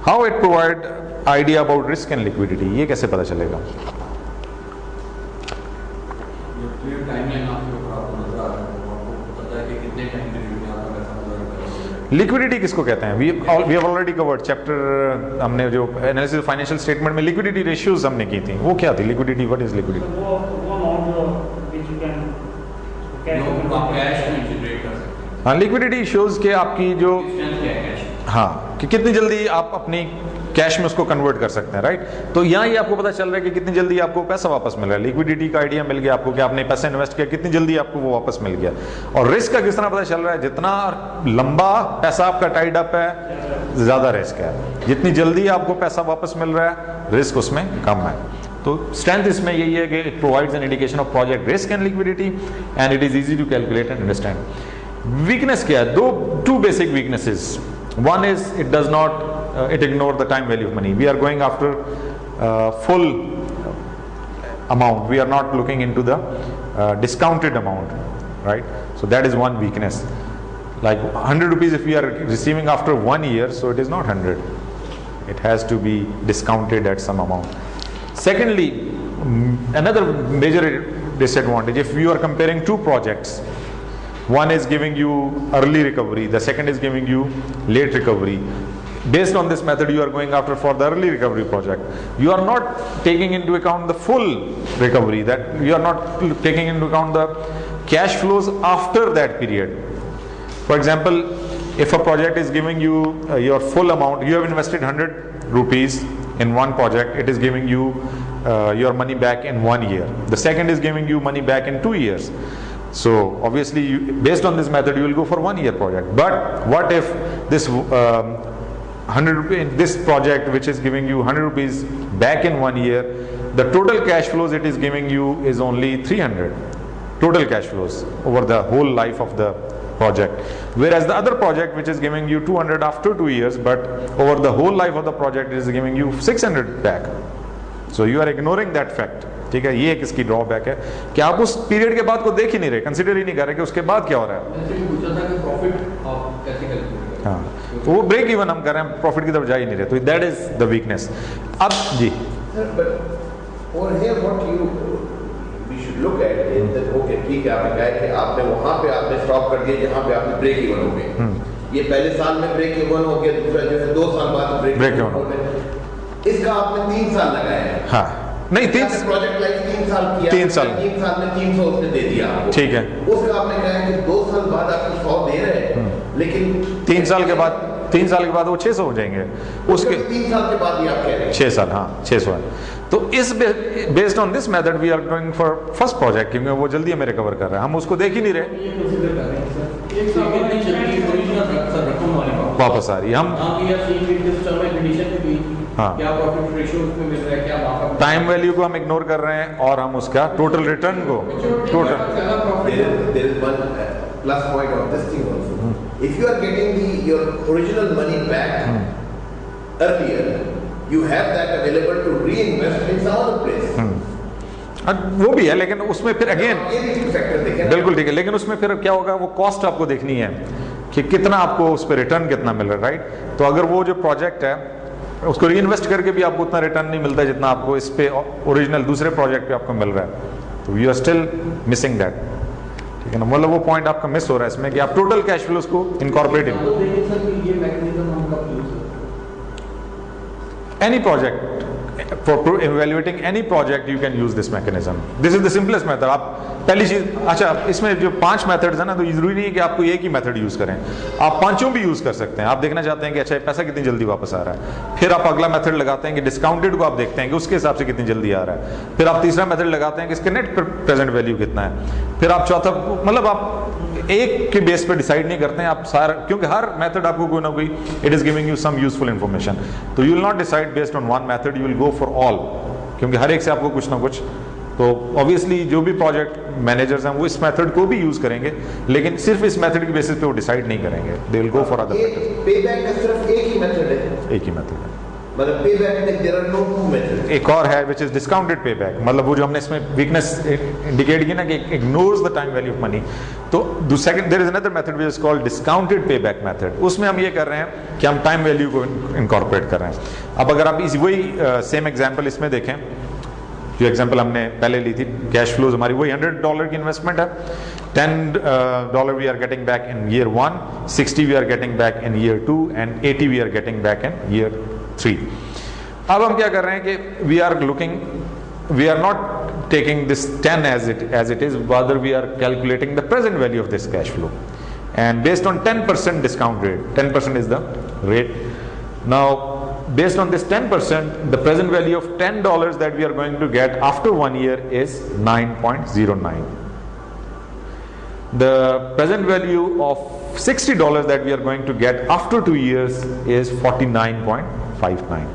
S1: How it provide idea about risk and liquidity, ये कैसे पता चलेगा?
S4: ये timeline आपके ऊपर आपको नजर आ रहा है, आपको पता है कि कितने टाइम पीरियड में आपका पैसा पूरा करेगा।
S1: लिक्विडिटी किसको कहते हैं? We have already covered chapter, हमने जो एनालिसिस फाइनेंशियल स्टेटमेंट में लिक्विडिटी रेशियोज हमने की थी, वो क्या थी लिक्विडिटी? What is liquidity?
S5: वो अमाउंट which you can
S4: आप कैश में जनरेट कर सकते हैं।
S1: हाँ, लिक्विडिटी शोज के आपकी जो,
S4: स्ट्रेंथ क्या है कैश,
S1: हाँ, कि कितनी जल्दी आप अपनी कैश में उसको कन्वर्ट कर सकते हैं, राइट? तो यहाँ ये आपको पता चल रहा है कि कितनी जल्दी आपको पैसा वापस मिल रहा है। लिक्विडिटी का आइडिया मिल गया आपको कि आपने पैसा इन्वेस्ट किया, कितनी जल्दी आपको वो वापस मिल गया। और रिस्क का किस तरह पता चल रहा है? जितना लंबा पैसा आपका टाइड अप है, ज्यादा रिस्क है। जितनी जल्दी आपको पैसा वापस मिल रहा है, रिस्क उसमें कम है। तो स्ट्रेंथ इसमें यही है कि it provides an indication of project risk and liquidity, and it is easy to calculate and understand. Weakness क्या है? Two basic weaknesses. One is it does not it ignore the time value of money. We are going after full amount. We are not looking into the discounted amount, right? So that is one weakness. Like 100 rupees if we are receiving after 1 year, so it is not 100. It has to be discounted at some amount. Secondly, another major disadvantage, if you are comparing two projects, one is giving you early recovery, the second is giving you late recovery. Based on this method, you are going after for the early recovery project. You are not taking into account the full recovery, that you are not taking into account the cash flows after that period. For example, if a project is giving you your full amount, you have invested 100 rupees in one project, it is giving you your money back in 1 year. The second is giving you money back in 2 years. So obviously, based on this method, you will go for 1 year project. But what if this 100 rupees, this project which is giving you 100 rupees back in 1 year, the total cash flows it is giving you is only 300 total cash flows over the whole life of the project. Whereas the other project which is giving you 200 after 2 years, but over the whole life of the project is giving you 600 back. So you are ignoring that fact. ठीक है, ये एक इसकी drawback है कि आप उस period के बाद को देख ही नहीं रहे, कंसिडर ही नहीं कर रहे कि उसके बाद क्या हो रहा है।
S4: जैसे पूछा था कि प्रॉफिट आप कैसे कैलकुलेट करें।
S1: हाँ, तो वो ब्रेक इवन हम कर रहे हैं, प्रॉफिट की तरफ जा ही नहीं रहे, तो दैट इज द वीकनेस। अब जी,
S2: But over here what we should look at is that okay, ठीक है, आपने कहा कि आपने वहाँ पे आपने स्टॉप कर दिया जहाँ पे आपने ब्रेक इवन हो गए। ये पहले साल में ब्रेक इवन हो गया, दूसरा जो है 2 साल बाद ब्रेक इवन हो गया। इसका आपने 3 साल लगाया है।
S1: हाँ, नहीं, 3
S2: प्रोजेक्ट लाइफ 3 साल किया,
S1: 3 साल
S2: में 300 उसने दे दिया आपको।
S1: ठीक है,
S2: उसका आपने कहा है कि 2 साल बाद आपको 100 दे रहे हैं, लेकिन
S1: 3 साल के बाद, 3 साल के बाद वो 600 हो जाएंगे। उसके
S2: 3 साल के बाद भी आप कह रहे हैं
S1: 6 साल, हाँ 600 है। तो इस based on this method we are going for first project, क्योंकि वो जल्दी हमें रिकवर कर रहा है, हम उसको देख ही नहीं रहे।
S4: ये कंसीडर कर रहे हैं सर, एक साल कितनी जल्दी ओरिजिनल रकम
S1: वापस आ रही है। हम हाँ,
S4: क्या प्रॉफिट रेशियो उसमें मिल रहा है, क्या मार्कअप,
S1: टाइम वैल्यू को हम इग्नोर कर रहे हैं और हम उसका टोटल रिटर्न को total
S2: there is one plus point of this thing also. If you are getting your original money back earlier, you have that available to reinvest in some other place.
S1: वो भी है, लेकिन उसमें फिर again
S2: ये भी factor देखें।
S1: बिल्कुल ठीक है, लेकिन उसमें फिर क्या होगा, वो कॉस्ट आपको देखनी है कि कितना आपको उस पर रिटर्न कितना मिल रहा है, राइट? तो अगर वो जो प्रोजेक्ट है उसको री इन्वेस्ट करके भी आपको उतना रिटर्न नहीं मिलता जितना आपको इस पे ओरिजिनल दूसरे प्रोजेक्ट पे आपको मिल रहा है, तो you are still missing that. ठीक है ना, मतलब वो पॉइंट आपका मिस हो रहा है इसमें कि आप टोटल कैश फ्लोज को incorporate any project, for evaluating any project you can use this mechanism. This is the simplest method. आप पहली चीज, अच्छा इसमें जो 5 मेथड्स है ना, तो जरूरी नहीं है कि आपको एक ही मेथड यूज करें, आप पांचों भी यूज कर सकते हैं। आप देखना चाहते हैं कि अच्छा पैसा कितनी जल्दी वापस आ रहा है, फिर आप अगला मेथड लगाते हैं कि डिस्काउंटेड को आप देखते हैं कि उसके हिसाब से कितनी जल्दी आ रहा है, फिर आप तीसरा मेथड लगाते हैं कि इसके नेट प्रेजेंट वैल्यू कितना है, फिर आप चौथा, मतलब आप एक के बेस पे डिसाइड नहीं करते हैं आप सारा, क्योंकि हर मेथड आपको कोई ना कोई it is giving you some useful information, तो you will not decide based on one method, you will go for all, क्योंकि हर एक से आपको कुछ ना कुछ, तो ऑब्वियसली जो भी प्रोजेक्ट मैनेजर्स हैं वो इस मेथड को भी यूज करेंगे, लेकिन सिर्फ इस मेथड की बेसिस पे वो डिसाइड नहीं करेंगे, they will go for other methods.
S2: पे बैक का सिर्फ एक ही मेथड है,
S1: एक ही मेथड है,
S2: मतलब पे बैक में there are no two methods.
S1: एक और है विच इज डिस्काउंटेड पे बैक, मतलब वो जो हमने इसमें वीकनेस इंडिकेट की ना कि ignores the time value of money, तो second there is another method which is called discounted पे बैक मेथड, उसमें हम ये कर रहे हैं कि हम टाइम वैल्यू को इनकॉर्पोरेट कर रहे हैं। अब अगर आप इसी वही सेम एग्जांपल इसमें देखें, जो एग्जांपल हमने पहले ली थी, कैश फ्लोज हमारी वही $100 की इन्वेस्टमेंट है, $10 we are getting back in year 1, 60 we are getting back in year 2 and 80 we are getting back in year 3। अब हम क्या कर रहे हैं कि we are not taking this 10 as it is, rather we are calculating the present value of this cash flow, and based on 10% discount rate, 10% is the rate. Now based on this 10%, the present value of $10 that we are going to get after 1 year is 9.09. The present value of $60 that we are going to get after 2 years is 49.59.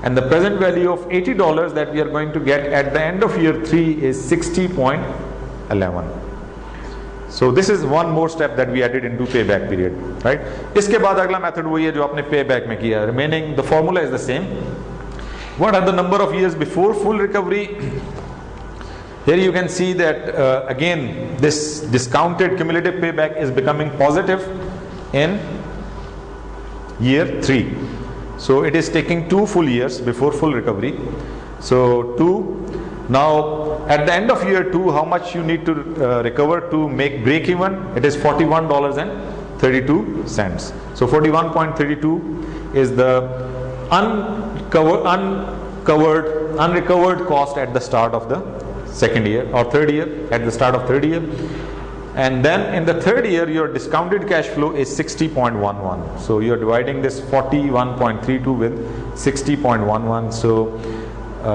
S1: And the present value of $80 that we are going to get at the end of year 3 is 60.11. So this is one more step that we added into payback period, right? इसके बाद अगला method वही है जो आपने payback में किया, remaining the formula is the same. What are the number of years before full recovery? Here you can see that again this discounted cumulative payback is becoming positive in year 3. So it is taking 2 full years before full recovery. So 2. Now at the end of year 2, how much you need to recover to make break even? It is $41.32. So 41.32 is the unrecovered cost at the start of the second year or third year, at the start of third year. And then in the third year your discounted cash flow is 60.11. So you are dividing this 41.32 with 60.11. So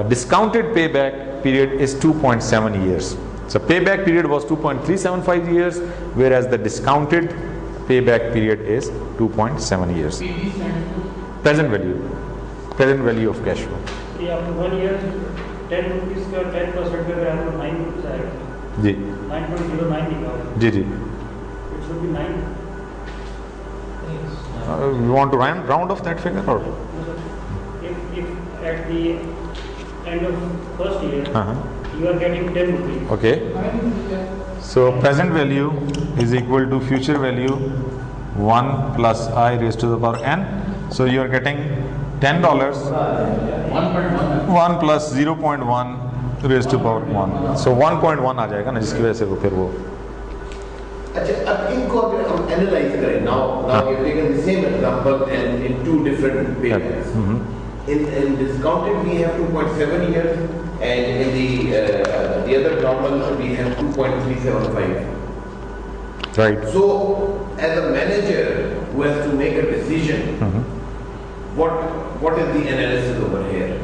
S1: discounted payback period is 2.7 years. So payback period was 2.375 years, whereas the discounted payback period is 2.7 years. Present value of cash flow.
S5: after 1 year 10 rupees का 10% पे अगर 9 rupees आएगा
S1: जी
S5: 9.09 निकालो
S1: जी जी
S5: it should be 9.
S1: you want to round off that figure or
S5: If at the end of first year you are getting 10 rupees.
S1: okay, so present value is equal to future value 1 plus I raised to the power n. So you are getting $10 1 plus 0.1 raised to power 1. So 1.1 आ जाएगा ना, जिसकी वजह से वो फिर वो
S2: अच्छा, अब इनको अगर हम एनालाइज करें, now we have taken the same example and in 2 different paybacks. In discounted we have 2.7 years, and in the other normal we have 2.375.
S1: right.
S2: So as a manager who has to make a decision, what is the analysis over here?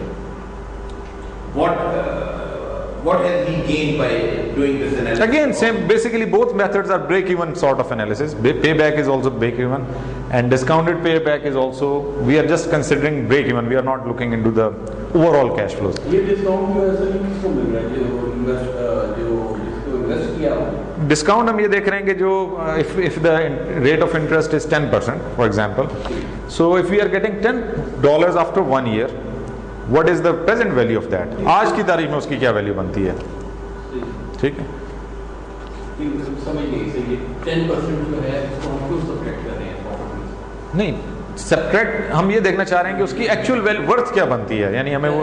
S2: What has he gained by doing this analysis?
S1: Again, same. Basically, both methods are break-even sort of analysis. Payback is also break-even, and discounted payback is also. We are just considering break-even. We are not looking into the overall cash flows.
S4: ये discount जो ऐसा नहीं किसको मिल रहा है जो जिसको invest किया हो?
S1: Discount हम ये देख रहे हैं कि जो if the rate of interest is 10%, for example, so if we are getting $10 after 1 year, what is the present value of that? आज की तारीख में उसकी क्या वैल्यू बनती है? ठीक है?
S4: समझ नहीं सही 10% जो है इसको हम क्यों सब्ट्रैक्ट कर रहे हैं प्रॉफिट में?
S1: नहीं, सब्ट्रैक्ट हम ये देखना चाह रहे हैं कि उसकी एक्चुअल वर्थ क्या बनती है, यानी हमें वो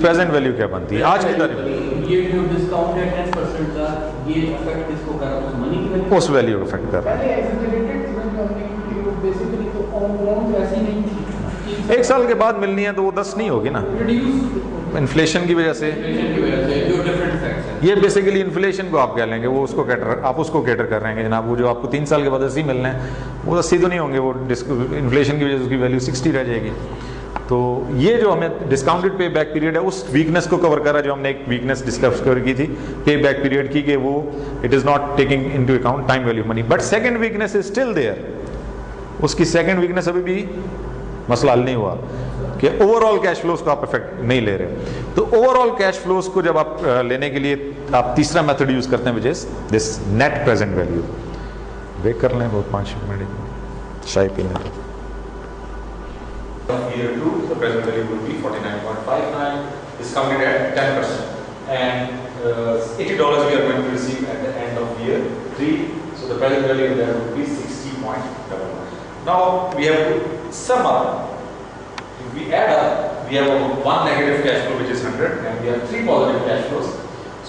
S1: प्रेजेंट वैल्यू क्या बनती है आज की तारीख में,
S4: ये जो डिस्काउंट है 10% का, ये इफेक्ट किसको कर रहा है? मनी की वैल्यू,
S1: उस वैल्यू को इफेक्ट कर रहा है।
S5: पहले एक्सेलरेटेड इवेंट हमने की वो बेसिकली तो अमाउंट वैसी नहीं थी,
S1: 1 साल के बाद मिलनी है तो वो 10 नहीं होगी ना,
S4: रिड्यूस
S1: इन्फ्लेशन की वजह से।
S4: जो डिफरेंट फैक्ट्स हैं
S1: ये बेसिकली इन्फ्लेशन को आप कह लेंगे, वो उसको कैटर, आप उसको कैटर कर रहे हैं जनाब, वो जो आपको 3 साल के बाद 80 मिलने हैं वो 80 तो नहीं होंगे, वो इन्फ्लेशन की वजह से उसकी वैल्यू 60 रह जाएगी। तो ये जो हमें डिस्काउंटेड पे बैक पीरियड है उस वीकनेस को कवर करा जो हमने एक वीकनेस डिस्कस की थी पे बैक पीरियड की, कि वो it is not taking into account time value money. But second weakness is still there, उसकी सेकंड वीकनेस अभी भी मसला हल नहीं हुआ कि ओवरऑल कैश फ्लोज को आप इफेक्ट नहीं ले रहे। तो ओवरऑल कैश फ्लोज को जब आप लेने के लिए आप तीसरा मेथड यूज करते हैं which is this net present value. Wait कर लें बहुत 5 मिनट, चाय पी लें। Year 2, the present value will be 49.59, discounted at 10%, and $80 we are going to receive at the end of year 3. So the present value there will be 60.11. Now we have to sum up. If we add up, we have one negative cash flow which is 100, and we have 3 positive cash flows.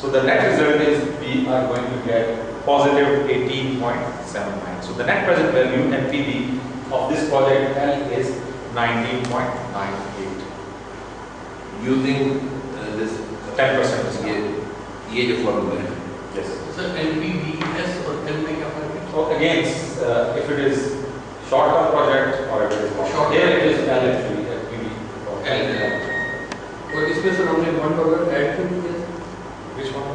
S1: So the net result is we are going to get positive 18.79. So the net present value NPV of this project L is 19.98
S2: using this
S1: 10%.
S2: ये जो formula है।
S1: Yes.
S4: Sir, NPVs और L में क्या फर्क है?
S1: So again, if it is short-term project or if it is long, here it is L actually, NPV.
S4: L. और इसमें सर हमने $1 ऐड क्यों किया?
S1: Which one?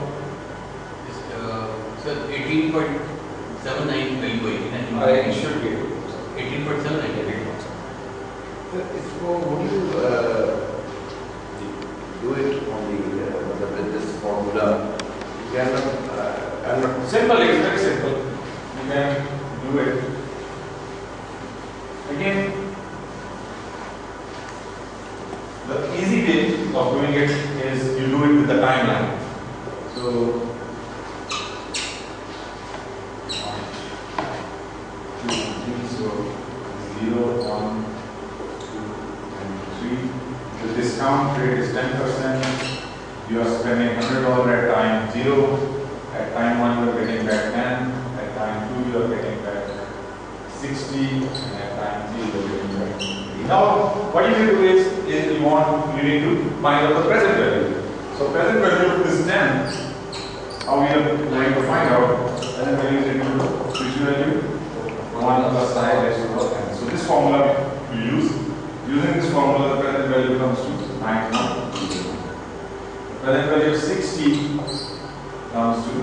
S4: सर 18.79 वैल्यू आई है।
S1: It should be
S4: 18.79
S2: इसको would you do it on the with this formula? You cannot
S1: simple. It's very simple. You can do it. Again, the easy way of doing it is you do it with the timeline. So 1, 2, 3, so 0, 1, 2, and 3. The discount rate is 10%. You are spending $100 at time 0. At time 1 you are getting back 10. At time 2 you are getting back 60. And at time 3 you are getting back 80. Now what you need to do is you need to find out the present value. So present value is 10. How we are going to find out? Present value is equal to which value? 1 plus I raised to the 10. So this formula we use. Using this formula, the present value comes to 9.20. The present value of 60 comes to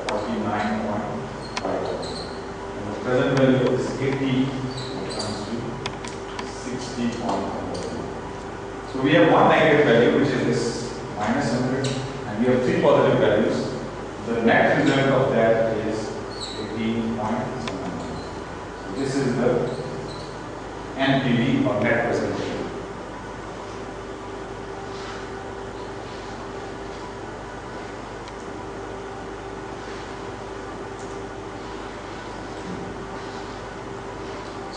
S1: 49.5. And the present value of this 80 comes to 60.5. So we have one negative value, which is this minus 100, and we have 3 positive values. The net result of that is 18.79. So this is the NPV or net present value.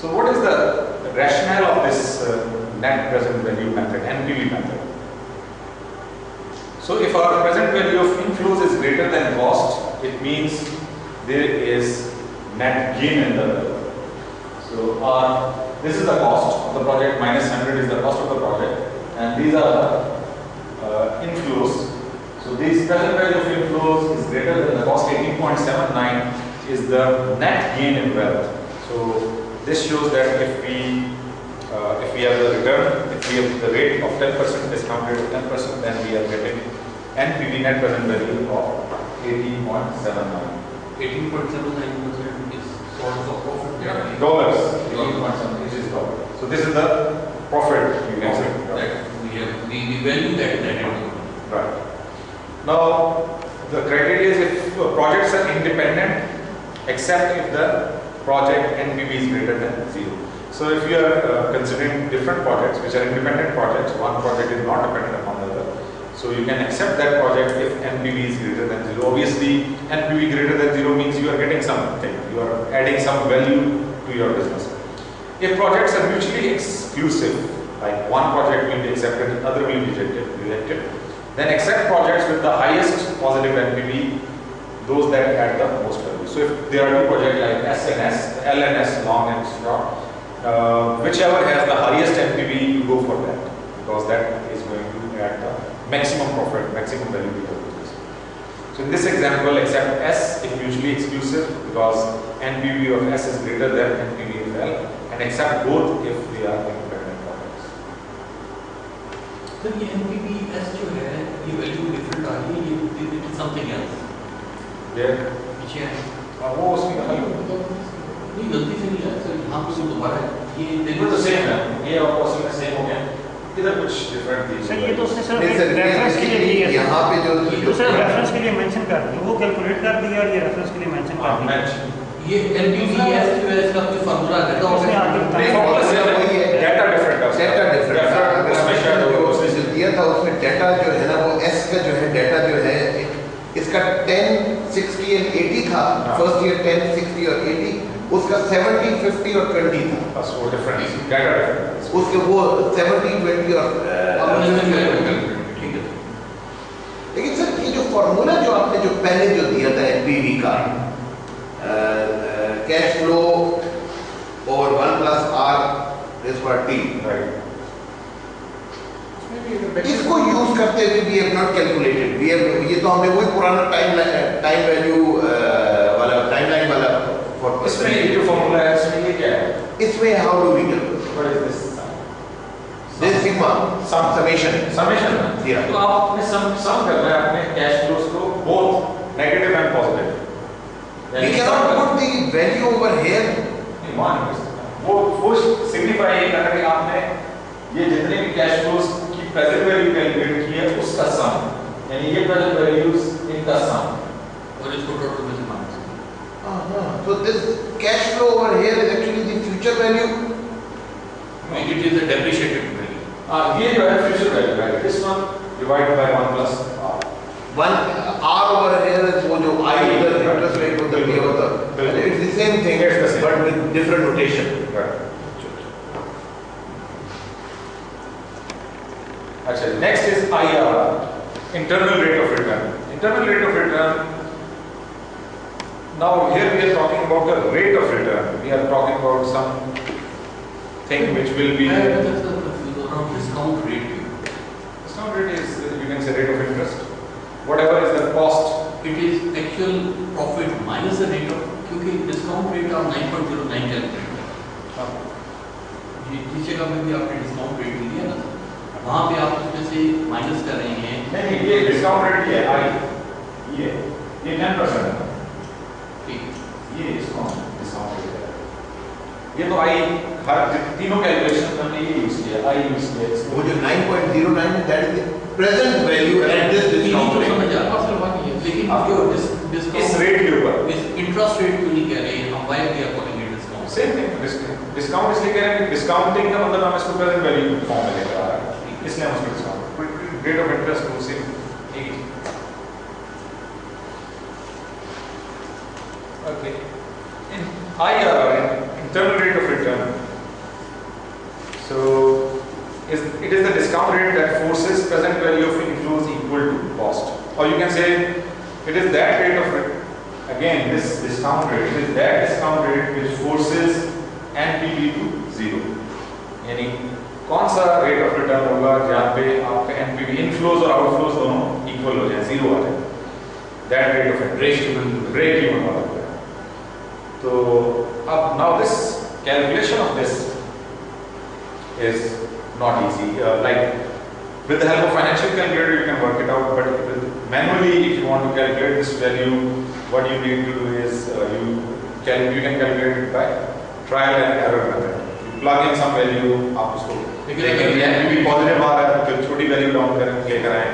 S1: So what is the rationale of this net present value method, NPV method? So if our present value of inflows is greater than cost, it means there is net gain in the value. So this is the cost of the project, minus 100 is the cost of the project, and these are the inflows. So this present value of inflows is greater than the cost. 18.79 is the net gain in wealth. So this shows that if we have the return, if we have the rate of 10% discounted to 10%, then we are getting NPV, net present value of 18.79.
S4: 18.79% is source of profit.
S1: Yeah. Dollars. 18.7 is dollars. So this is the profit you can say.
S4: That we value that.
S1: Right. Now the criteria is if projects are independent, except if the project NPV is greater than 0. So if you are considering different projects which are independent projects, one project is not dependent upon the other. So you can accept that project if NPV is greater than 0. Obviously, NPV greater than 0 means you are getting something. You are adding some value to your business. If projects are mutually exclusive, like one project will be accepted, other will be rejected, then accept projects with the highest positive NPV, those that add the most value. So if there are two projects like S and S, L and S, long and short, whichever has the highest NPV, you go for that, because that is going to add the maximum profit, maximum value to your business. So in this example, accept S if mutually exclusive because NPV of S is greater than NPV of L, and accept both if they are independent products.
S4: Sir ये NPBS जो है ये value different आ रही है, ये something else
S1: There,
S4: पीछे है
S1: वो उसमें हल
S4: नहीं गलती से नहीं है सर, यहाँ पे वो दोबारा है ये
S1: तो सेम है, ये और उसमें सेम हो गया, इधर कुछ डिफरेंट थी।
S5: सर ये तो उसने सर
S2: नहीं सर,
S5: रेफरेंस के लिए दी है
S2: यहाँ पे जो
S5: तो सर रेफरेंस के लिए मेंशन कर दी, वो कैलकुलेट कर दिया और ये रेफरेंस के लिए मेंशन कर दिया।
S4: ये NPBS जो है इसका कोई फार्मूला है तो
S5: उसने आगे
S1: नहीं,
S5: बताया
S1: फॉर्मूला से वही है, डाटा डिफरेंट है,
S2: डेटा डिफरेंट
S1: उसमें शायद
S2: जो उसने जो दिया था उसमें डेटा जो है ना वो एस का जो है डेटा जो है इसका 10, 60 और 80 था, फर्स्ट ईयर 10, 60 और 80, उसका 70, 50 और 20 था,
S1: बस वो डिफरेंस, डाटा डिफरेंस।
S2: उसके वो 70, 20 और
S4: ठीक है।
S2: लेकिन सर ये जो फॉर्मूला जो आपने जो पहले जो दिया था एनपीवी का cash flow over 1 plus R is for T,
S1: right.
S2: इसको यूज करते हुए we have not calculated, we have, ये तो हमने वही पुराना टाइम वैल्यू वाला टाइमलाइन वाला फॉर्मूला,
S1: इसमें ये जो फॉर्मूला है इसमें ये क्या है?
S2: इसमें how do we calculate
S1: what is this?
S2: This sigma summation
S1: summation.
S2: Yeah.
S1: तो आपने सम करना है अपने कैश फ्लोज को both negative and positive.
S2: we cannot put the value over here,
S1: वो सिग्निफाई करना कि आपने ये जितने भी कैश फ्लोज की प्रेजेंट वैल्यू कैलकुलेट की है उसका सम, यानी ये प्रेजेंट वैल्यूज इनका सम
S4: और इसको टोटल में से minus.
S2: so this cash flow over here is actually the future value.
S4: It is a depreciated value.
S1: ये जो है फ्यूचर वैल्यू है, this one divided by 1 plus r।
S2: One R over here is वो जो I उधर interest rate उधर दिया होता है, it's the same thing
S1: It's the same.
S2: but with different notation.
S1: अच्छा, next is IRR, internal rate of return. Internal rate of return. Now here we are talking about the rate of return. We are talking about some thing which will be.
S4: Discount rate.
S1: Discount rate is, you can say, rate of interest. Whatever is the cost.
S4: It is actual profit minus the rate of, क्योंकि discount rate आप 9.09 calculate करें। जिस जगह में भी आपने discount rate लिया ना, वहाँ पे आप उसमें से माइनस कर रहे हैं।
S1: नहीं, ये discount rate ये I, ये 10% है।
S4: ठीक।
S1: ये discount rate है। ये तो I हर तीनों कैलकुलेशन हमने ये यूज किया, I यूज किया।
S2: वो जो 9.09 है that is the present value at this discount rate.
S4: समझ आ रहा है बात ये, लेकिन जो discount
S1: इस रेट के ऊपर
S4: इंटरेस्ट रेट क्यों नहीं कह रहे हैं हम, why we are calling it discount?
S1: Same thing, discount इसलिए कह रहे हैं कि डिस्काउंटिंग का मतलब हम इसको प्रेजेंट वैल्यू फॉर्म में लेकर आ रहे हैं, इसलिए हम उसको डिस्काउंट रेट ऑफ इंटरेस्ट को सेम एक ही। Okay, in IRR, internal rate of return, so it is the discount rate that forces present value of inflows equal to cost, or you can say it is that rate of again this discount rate, it is that discount rate which forces NPV to zero, यानी कौन सा rate of return होगा जहाँ पे आपका NPV inflows और outflows दोनों equal हो जाए, जीरो आ जाए, that rate of break even वाला होगा। तो अब now this calculation of this is not easy, like with the help of financial calculator you can work it out, but manually if you want to calculate this value, what you need to do is you can calculate it by trial and error method. You plug in some value, आप उसको देखेंगे NPV positive आ रहा है तो छोटी value down करें लेकर आए,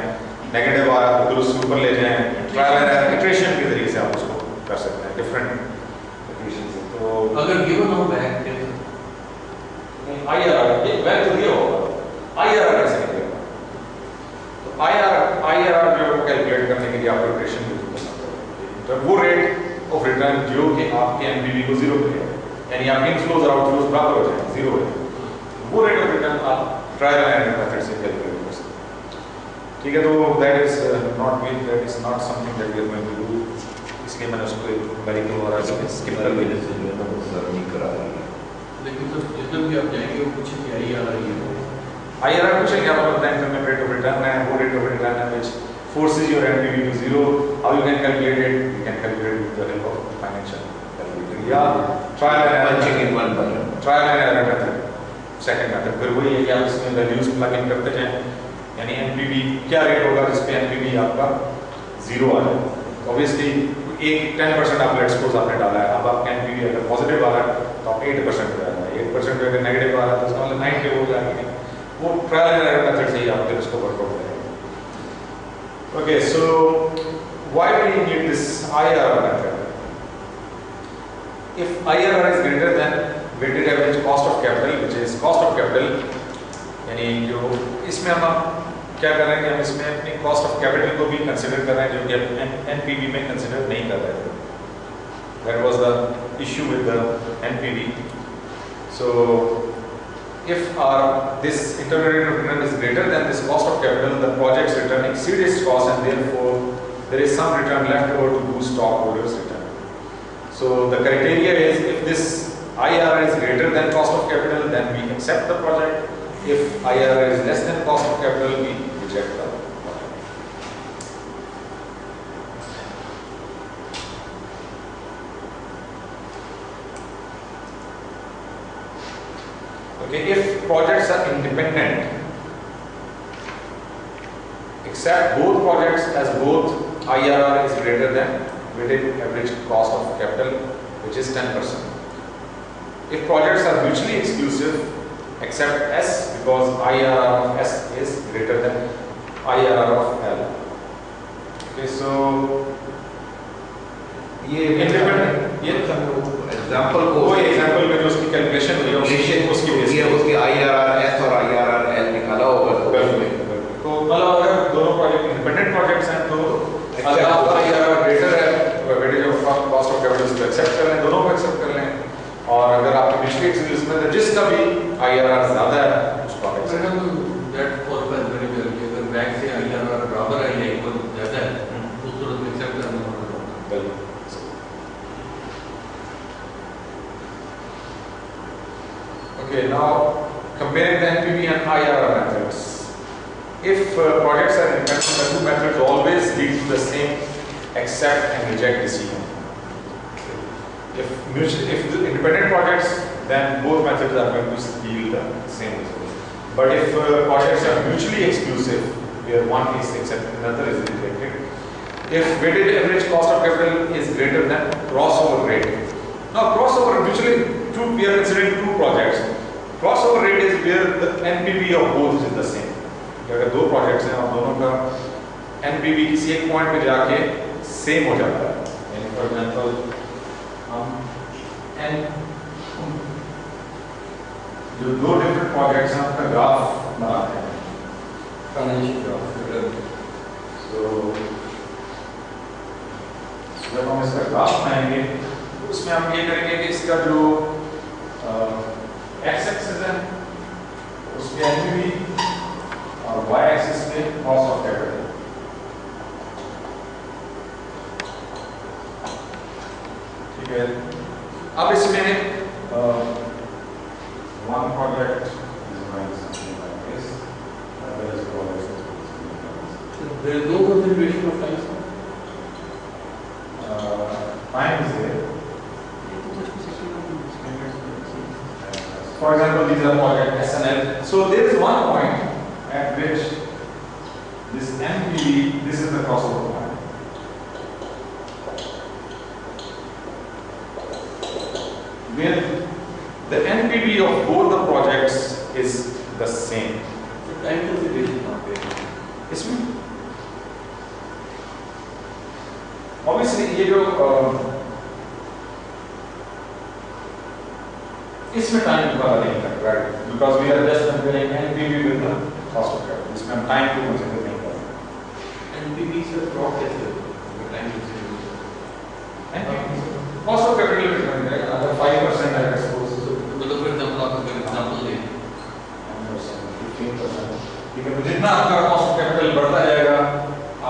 S1: नेगेटिव आ रहा है तो उसके ऊपर ले जाएं, ट्रायल एंड एरर इटरेशन के तरीके से आप उसको कर सकते हैं डिफरेंट इक्वेशंस। तो
S4: अगर गिवन हो बैक
S1: IRR एक बैक तो दिया होगा, IRR कैसे निकलेगा? तो IRR जो है कैलकुलेट करने के लिए आपको इक्वेशन यूज करना पड़ेगा, तो वो रेट ऑफ रिटर्न जो कि आपके NPV को जीरो करेगा, यानी आपके इनफ्लोज और आउटफ्लोज बराबर हो जाए, जीरो है, वो रेट ऑफ रिटर्न आप ट्रायल एंड एरर मेथड से कैलकुलेट कर सकते हैं। ठीक है, तो that is not something that we are going to do, इसलिए मैंने उसको न्यूमेरिकल और स्किप कर दिया,
S2: जो है ना वो सर नहीं करा रही है।
S4: लेकिन तो जितना भी आप जाएंगे वो कुछ IRR ही है।
S1: IRR कुछ है, क्या मतलब इंटरनल रेट ऑफ रिटर्न है, वो रेट ऑफ रिटर्न है which forces your NPV to zero. How you can calculate it? You can calculate it with the help of financial calculator. Yeah, trial and error.
S2: Punching in one button.
S1: Trial and error method. Second method. फिर वही है कि आप इसमें values plug in करते जाएं, यानी NPV क्या रेट होगा जिस पे NPV आपका जीरो आ जाए. Obviously एक 10% आप लेट्स सपोज आपने डाला है, अब आपका NPV अगर पॉजिटिव आ रहा है तो आप 8% पे आ रहा है, 8% अगर नेगेटिव आ रहा है तो उसका मतलब 9 पे हो जाएगा. वो ट्रायल एंड एरर मेथड से ही आप फिर उसको वर्कआउट करेंगे. Okay, so why do we need this IRR method? If IRR is greater than weighted average cost of capital, which is cost of capital, यानी जो इसमें हम क्या कर रहे हैं कि हम इसमें अपनी cost of capital को भी consider कर रहे हैं, जो कि हम NPV में consider नहीं कर रहे थे. That was the issue with the NPV. So if this internal rate of return is greater than this cost of capital, the project's return exceeds its cost, and therefore there is some return left over to boost stockholders' return. So the criteria is, if this IRR is greater than cost of capital, then we accept the project. If IRR is less than cost of capital, we reject the project. Okay, if projects are independent, accept both projects as both IRR is greater than weighted average cost of capital, which is 10%. If projects are mutually exclusive, accept S because IRR of S is greater than IRR of L. Okay, so
S2: ये
S1: independent, ये
S2: example को
S1: वो example में जो उसकी calculation हुई है उसकी बेस
S2: ये उसकी IRR S और IRR L निकाला होगा
S1: तो मतलब अगर दोनों प्रोजेक्ट इंडिपेंडेंट प्रोजेक्ट्स हैं तो अगर आपका IRR ग्रेटर है weightage of cost of capital को एक्सेप्ट कर लें, दोनों को एक्सेप्ट कर लें, और अगर आपके म्यूचुअली एक्सक्लूसिव में तो जिसका भी IRR ज्यादा है उसको आप एक्सेप्ट कर लें.
S4: दैट क्वालिफाइज वेरी वेल कि अगर बैंक से IRR बराबर है या इक्वल ज्यादा है तो उस सूरत में एक्सेप्ट करना होगा.
S1: Okay, now comparing the NPV and IRR methods. If projects are independent, the two methods always lead to the same accept and reject decision. If the independent projects, then both methods are going to yield the same result. But if projects are mutually exclusive, where one is accepted and another is rejected, if weighted average cost of capital is greater than crossover rate. Now crossover, mutually we are considering two projects. Crossover rate is where the NPV of both is the same. अगर दो projects हैं और दोनों का NPV किसी एक point पे जाके same हो जाता है. यानी for example हम जो दो different projects हैं उनका ग्राफ बनाते हैं. Financial graph. So जब हम इसका ग्राफ बनाएंगे उसमें हम ये करेंगे कि इसका जो x एक्सिस है उस पे NPV और y एक्सिस पे कॉस्ट ऑफ कैपिटल. ठीक है, अब इसमें one project is going something like this, there is
S4: there is no consideration of time.
S1: Time is there. For example, these are project SNL. So there is one point at which this NPV, this is the crossover point. Where the NPV of both the projects is the same.
S4: So time consideration not there.
S1: इसमें obviously ये जो इसमें time का पता नहीं लगता, right? Because we are just comparing NPV with the cost of capital. इसमें हम टाइम को कंसीडर नहीं कर रहे.
S4: NPV से ड्रॉप कैसे होगा time consideration?
S1: Cost of capital determine करेगा. अगर 5% है सपोज,
S4: मतलब फॉर एग्जांपल आप अगर एग्जांपल लें
S1: 15%, ठीक है, तो जितना आपका कॉस्ट ऑफ कैपिटल बढ़ता जाएगा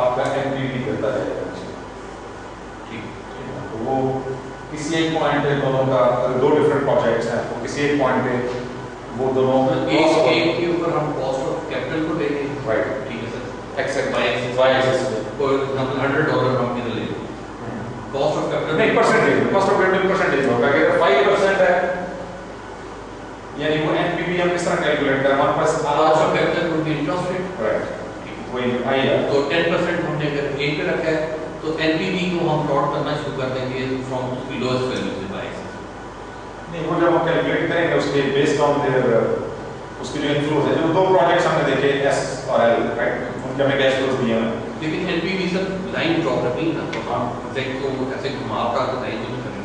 S1: आपका NPV बढ़ता जाएगा. ठीक है, तो वो किसी एक पॉइंट पे दोनों का, दो डिफरेंट प्रोजेक्ट्स हैं तो किसी एक पॉइंट पे वो दोनों
S4: एक के ऊपर हम कॉस्ट ऑफ कैपिटल को लेंगे.
S1: राइट.
S4: ठीक है sir. Except by access for example $100 हम किधर ले कॉस्ट ऑफ कैपिटल
S1: नहीं percentage, cost of capital percentage होगा। अगर 5% है यानी वो एनपीवी हम किस तरह कैलकुलेट करें, हमारे पास
S4: cost of capital would be interest rate,
S1: right वही आइए।
S4: तो 10% हमने अगर 8 पे रखा है तो एनपीवी को हम प्लॉट करना शुरू कर देंगे फ्रॉम उसकी लोएस्ट वैल्यू से बाय एक्सेस।
S1: नहीं वो जब हम कैलकुलेट करेंगे उसके बेस्ड ऑन देयर उसके जो इन्फ्लोज है, जो दो प्रोजेक्ट्स हमने देखे एस और एल, राइट, उनके हमें कैश फ्लोज दिए हैं,
S4: लेकिन एनपीवी से लाइन ड्रॉ करनी है ना, तो हम एग्जैक्ट तो ऐसे घुमावदार तो लाइन नहीं करेंगे।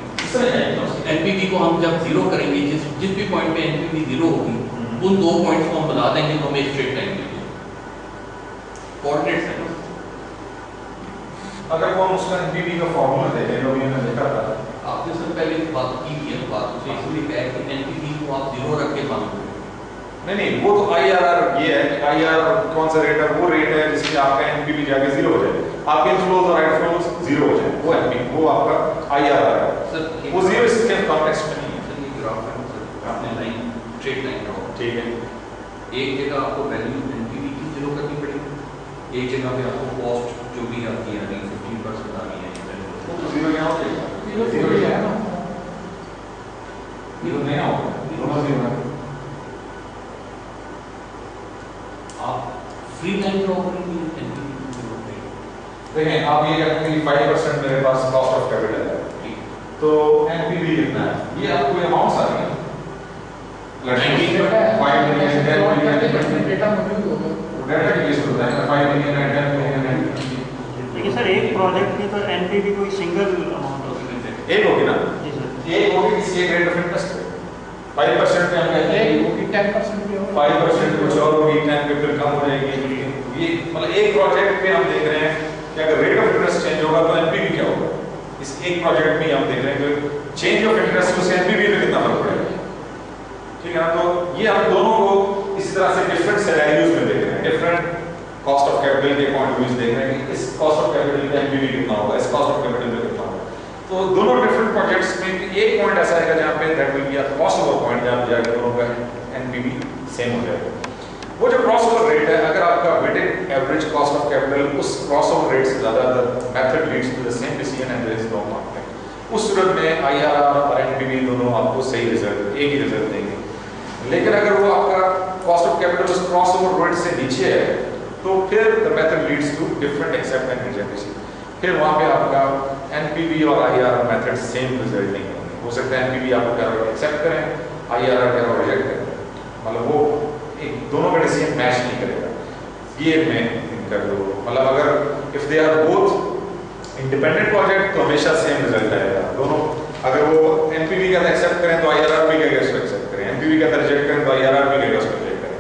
S4: एनपीवी को हम जब जीरो करेंगे, जिस भी पॉइंट पे एनपीवी जीरो होगी उन दो पॉइंट्स को हम बता देंगे तो हमें स्ट्रेट लाइन मिलेगी, कोऑर्डिनेट्स है ना।
S1: अगर वो हम उसका एनपीवी का फॉर्मूला देखें जो भी हमने देखा था,
S4: आपने सर पहले बात की है, बात से इसलिए कहा है कि एनपीवी को आप जीरो रख के मानोगे।
S1: नहीं वो तो आईआरआर ये है कि आईआरआर कौन सा रेट है, वो रेट है जिसमें आपका एनपीवी जाके जीरो हो जाए, आपके इनफ्लोज और आउटफ्लोज जीरो हो जाए, वो एनपीवी वो आपका आईआरआर है
S4: सर।
S1: वो जीरो इसके कॉन्टेक्स्ट में नहीं है।
S4: सर ये ग्राफ है सर, आपने लाइन स्ट्रेट लाइन ड्रॉ,
S1: ठीक है,
S4: एक जगह आपको वैल्यू एनपीवी की जीरो करनी पड़ेगी, एक जगह पे आपको कॉस्ट जो भी आपकी आ रही है 15% आ रही है,
S1: तो जीरो यहाँ हो जाएगा, जीरो ही है ना, जीरो नहीं होगा, दोनों जीरो है।
S4: आप फ्री लाइन ड्रॉ करेंगे एनपीवी की जीरो करेंगे।
S1: देखें आप ये कहते हैं कि 5% मेरे पास कॉस्ट ऑफ कैपिटल है, तो एनपीवी कितना है, ये आपको अमाउंट्स आ रही है, 5 मिलियन 10 मिलियन
S3: डेटा मौजूद होगा,
S1: डाटा की लिस्ट होता है 5 मिलियन है 10 मिलियन है।
S5: लेकिन सर एक प्रोजेक्ट की तो एनपीवी कोई सिंगल अमाउंट होगी,
S1: एक होगी ना,
S5: जी सर,
S1: एक होगी किसी एक रेट ऑफ इंटरेस्ट पे 5% पे हम कहते हैं
S3: वो 10% भी होगा,
S1: 5% कुछ और होगी, 10 पे फिर कम हो जाएगी। ये मतलब एक प्रोजेक्ट पे हम देख रहे हैं कि अगर रेट ऑफ इंटरेस्ट चेंज होगा तो एनपीवी क्या होगा, इस एक प्रोजेक्ट में हम देख रहे हैं कि चेंज ऑफ इंटरेस्ट उससे एनपीवी पे कितना फर्क पड़ेगा, ठीक है ना। तो ये हम दोनों को इसी तरह से डिफरेंट सिनेरियोज में देख रहे हैं, डिफरेंट कॉस्ट ऑफ कैपिटल के पॉइंट ऑफ व्यू देख रहे हैं कि इस कॉस्ट ऑफ कैपिटल पे एनपीवी कितना होगा, इस कॉस्ट ऑफ कैपिटल पे कितना होगा। तो दोनों डिफरेंट प्रोजेक्ट्स में एक पॉइंट ऐसा आएगा जहाँ पे that will be a crossover point, जहाँ पे जाके दोनों का एनपीवी सेम हो जाएगा। वो जो क्रॉसओवर रेट है, अगर आपका weighted average cost of capital उस क्रॉसओवर रेट से ज्यादा, the method leads to the same decision and there is no conflict, उस सूरत में आईआरआर और एनपीवी दोनों आपको सही रिजल्ट, एक ही रिजल्ट देंगे। लेकिन अगर वो आपका कॉस्ट ऑफ कैपिटल उस क्रॉसओवर रेट से नीचे है तो फिर the method leads to different accept and reject decision, फिर वहाँ पे आपका एनपीवी और आईआरआर मेथड सेम रिजल्ट नहीं होंगे। हो सकता है एनपीवी आपको कह रहा है एक्सेप्ट करें, आईआरआर कह रहा है रिजेक्ट करें, मतलब वो एक दोनों का डिसीजन मैच नहीं करेगा। ये में कर लो, मतलब अगर if they are both independent project तो हमेशा सेम रिजल्ट आएगा दोनों। अगर वो एनपीवी का एक्सेप्ट करें तो आईआरआर भी कहेगा इसको एक्सेप्ट करें, एनपीवी का रिजेक्ट करें तो आईआरआर भी कहेगा उसको रिजेक्ट करें।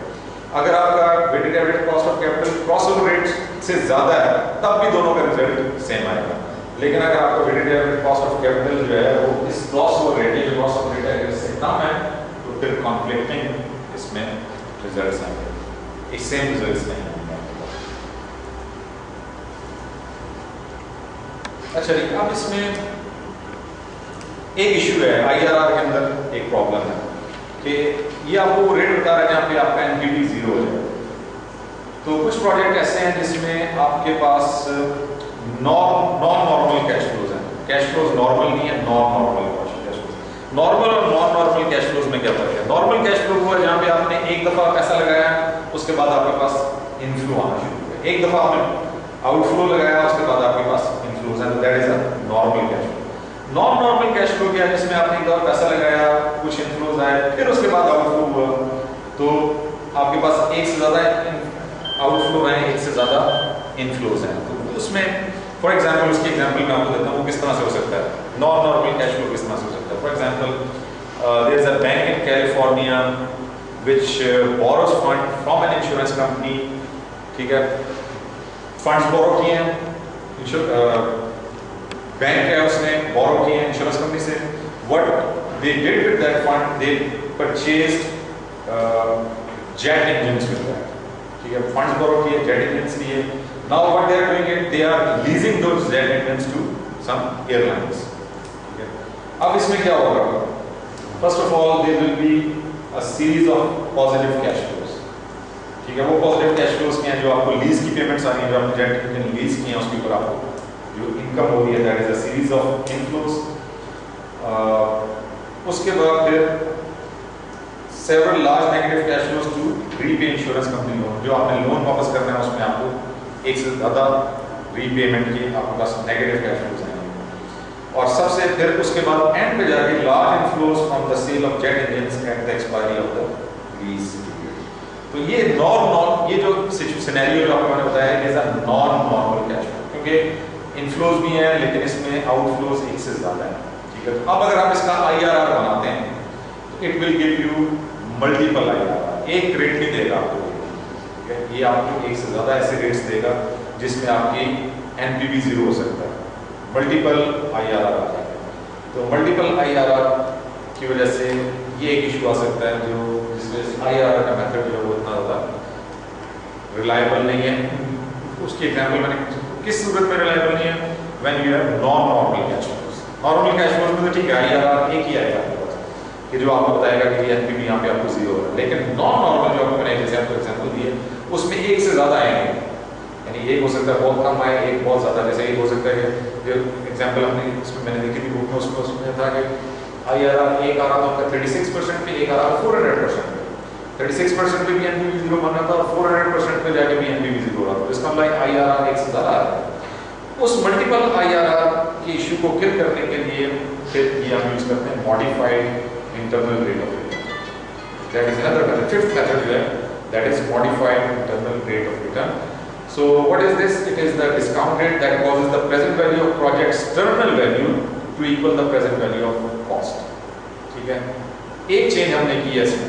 S1: अगर आपका weighted average cost of capital crossover rate से ज्यादा है तब भी दोनों का रिजल्ट सेम आएगा। लेकिन अगर आपका weighted average cost of capital जो है वो इस क्रॉसओवर रेट, जो क्रॉसओवर रेट है इससे कम है, तो फिर कॉन्फ्लिक्टिंग इसमें रिजल्ट्स आएंगे, एक सेम रिजल्ट्स नहीं आएंगे। अच्छा अब इसमें एक इशू है आईआरआर के अंदर, एक प्रॉब्लम है कि ये आपको रेट बता रहा है जहाँ पे आपका एनपीवी जीरो है। तो कुछ प्रोजेक्ट ऐसे हैं जिसमें आपके पास नॉन नॉर्मल कैश फ्लोज हैं, कैश फ्लोज नॉर्मल नहीं है, non normal cash flows. Normal और नॉन नॉर्मल कैश फ्लोज में क्या फर्क है? नॉर्मल कैश फ्लो हुआ जहाँ पे आपने एक दफा पैसा लगाया उसके बाद आपके पास इनफ्लो आना शुरू हुआ, एक दफा आपने आउटफ्लो लगाया उसके बाद आपके पास इनफ्लोज है, that is a normal cash flow. Non normal cash flow क्या है? जिसमें आपने एक बार पैसा लगाया, कुछ इनफ्लोज आए, फिर उसके बाद आउटफ्लो हुआ, तो आपके पास एक से ज्यादा आउटफ्लो है, एक से ज्यादा इनफ्लोज हैं। तो उसमें फॉर एग्जांपल उसकी एग्जांपल मैं आपको देता हूँ वो किस तरह से हो सकता है, नॉन नॉर्मल कैश फ्लो किस तरह से हो सकता है। For example there is a bank in California which borrows fund from an insurance company, ठीक है, फंड्स बोरो किए हैं, बैंक है उसने बोरो किए हैं इंश्योरेंस कंपनी से। What they did with that fund, they purchased jet engines with that, ठीक है, फंड्स बोरो किए, जेट इंजन्स लिए। Now what they are doing it, they are leasing those jet engines to some airlines, ठीक है। अब इसमें क्या होगा? First of all there will be a series of positive cash flows, ठीक है, वो पॉजिटिव कैश फ्लोज के हैं जो आपको लीज की पेमेंट्स आ रही हैं, जो आपने जेट लीज की हैं उसके ऊपर आपको जो इनकम हो रही है, that is a series of inflows. उसके बाद फिर several large negative cash flows to repay insurance company loan, जो आपने लोन वापस करना है उसमें आपको एक से ज़्यादा रीपेमेंट की आपके पास नेगेटिव कैश फ्लोज आएंगे। और सबसे फिर उसके बाद एंड पे जाके large inflows from the sale of jet engines at the expiry of the lease period. तो ये ये जो सिनेरियो जो आपको मैंने बताया is a normal cash flow, क्योंकि इनफ्लोज भी हैं लेकिन इसमें आउटफ्लोज एक से ज़्यादा है। ठीक है, तो अब अगर आप इसका IRR बनाते हैं तो it will give you multiple IRR, एक रेट नहीं देगा आपको, ठीक है, ये आपको एक से ज़्यादा ऐसे रेट्स देगा जिसमें आपकी NPV 0 हो सकता है, मल्टीपल IRR आ जाएगा। तो मल्टीपल IRR की वजह से ये एक इशू आ सकता है जो जिसमें IRR का मेथड जो है वो इतना ज़्यादा रिलायबल नहीं है। उसकी एग्जाम्पल मैंने किस सूरत में रिलायबल नहीं है, when you have normal cash flows. Normal cash flows में तो ठीक है IRR एक ही आएगा आपके पास कि जो आपको बताएगा कि NPV यहाँ पे आपको 0 है, लेकिन नॉन नॉर्मल जो आपको मैंने एग्जाम्पल दी है उसमें एक से ज़्यादा आएंगे, यानी एक हो सकता है बहुत कम आए, एक बहुत ज़्यादा। जैसे एक हो सकता है कि जो एग्जाम्पल हमने इसमें मैंने देखी थी बुक में उसमें था कि IRR एक आ रहा था आपका 36% पे, एक आ रहा था 400% पे। 36% पे भी NPV 0 बन रहा था और 400% पे जाके भी NPV 0 हो रहा था। इसका मतलब IRR एक से ज़्यादा आ रहा है। उस मल्टीपल IRR के इशू को किल करने के लिए फिर ये हम यूज करते हैं modified internal rate of return. That is another method, fifth method जो है that is modified internal rate of return. So what is this? It is the discount rate that causes the present value of project's terminal value to equal the present value of cost. ठीक है, एक change हमने की है इसमें।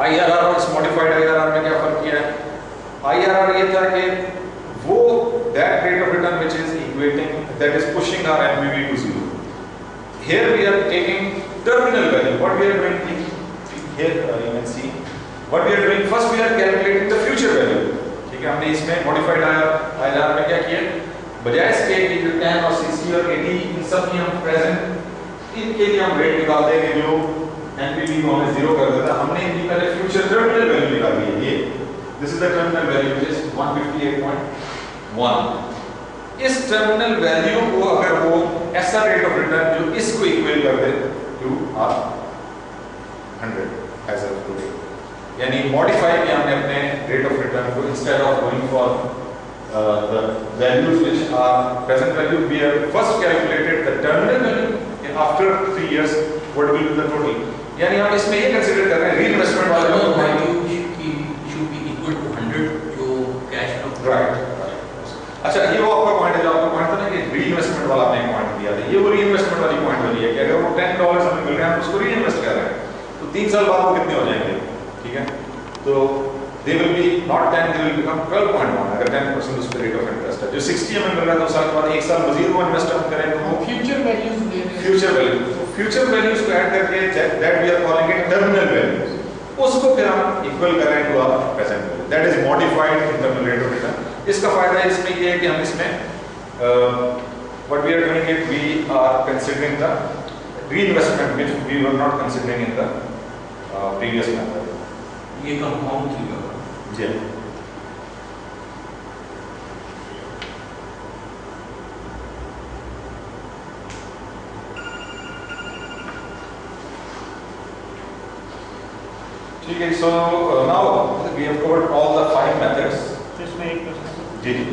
S1: IRR और इस modified IRR में क्या फर्क किया है? IRR ये था कि वो that rate of return which is equating, that is pushing our NPV to 0. Here we are taking terminal value. What we are doing here, you can see what we are doing. First we are calculating the future value. हमने इसमें modified IRR में क्या किया, बजाय इसके कि जो 10 और 60 और 80 इन सब की हम प्रेजेंट इनके लिए हम रेट निकालते हैं जो NPV को हमें 0 कर देता, हमने इनकी पहले फ्यूचर टर्मिनल वैल्यू निकाल दी है। ये this is the terminal value which is 158.1। इस टर्मिनल वैल्यू को अगर वो ऐसा रेट ऑफ रिटर्न जो इसको इक्वल कर दे टू 100 एज ऑफ टुडे, यानी मॉडिफाई किया हमने अपने रेट ऑफ रिटर्न को, instead of going for the values which are present value, we have first calculated the terminal value and after 3 years what will be the total. यानी हम इसमें ये consider कर रहे हैं रीइन्वेस्टमेंट वाला
S4: वैल्यू की शुड बी इक्वल टू 100 जो कैश फ्लो।
S1: राइट। अच्छा, ये वो आपका पॉइंट है जो आपका पॉइंट था ना कि रीइन्वेस्टमेंट वाला आपने पॉइंट दिया था, ये वो रीइन्वेस्टमेंट वाली पॉइंट वाली है कि अगर वो $10 हमें मिल रहे हैं हम उसको रीइन्वेस्ट कर रहे हैं तो 3 साल बाद वो कितने हो जाएंगे, ठीक है। तो they will be not 10, they will become 12.1 अगर 10% उस पे रेट ऑफ इंटरेस्ट है। जो 60 हमें मिल रहा है 2 साल के बाद 1 साल मजीद वो इन्वेस्ट हम करें तो वो
S5: फ्यूचर वैल्यूज दे रहे हैं।
S1: फ्यूचर वैल्यू, तो फ्यूचर वैल्यूज को ऐड करके that we are calling it terminal values, उसको फिर हम इक्वल करें to our present value, that is modified internal rate of return. इसका फायदा इसमें ये है कि हम इसमें what we are doing it, we are considering the reinvestment which we were not considering in the previous method.
S4: ये कंपाउंड थी
S1: जी। ठीक है, so now we have covered all the 5 methods.
S5: इसमें एक क्वेश्चन
S1: जी जी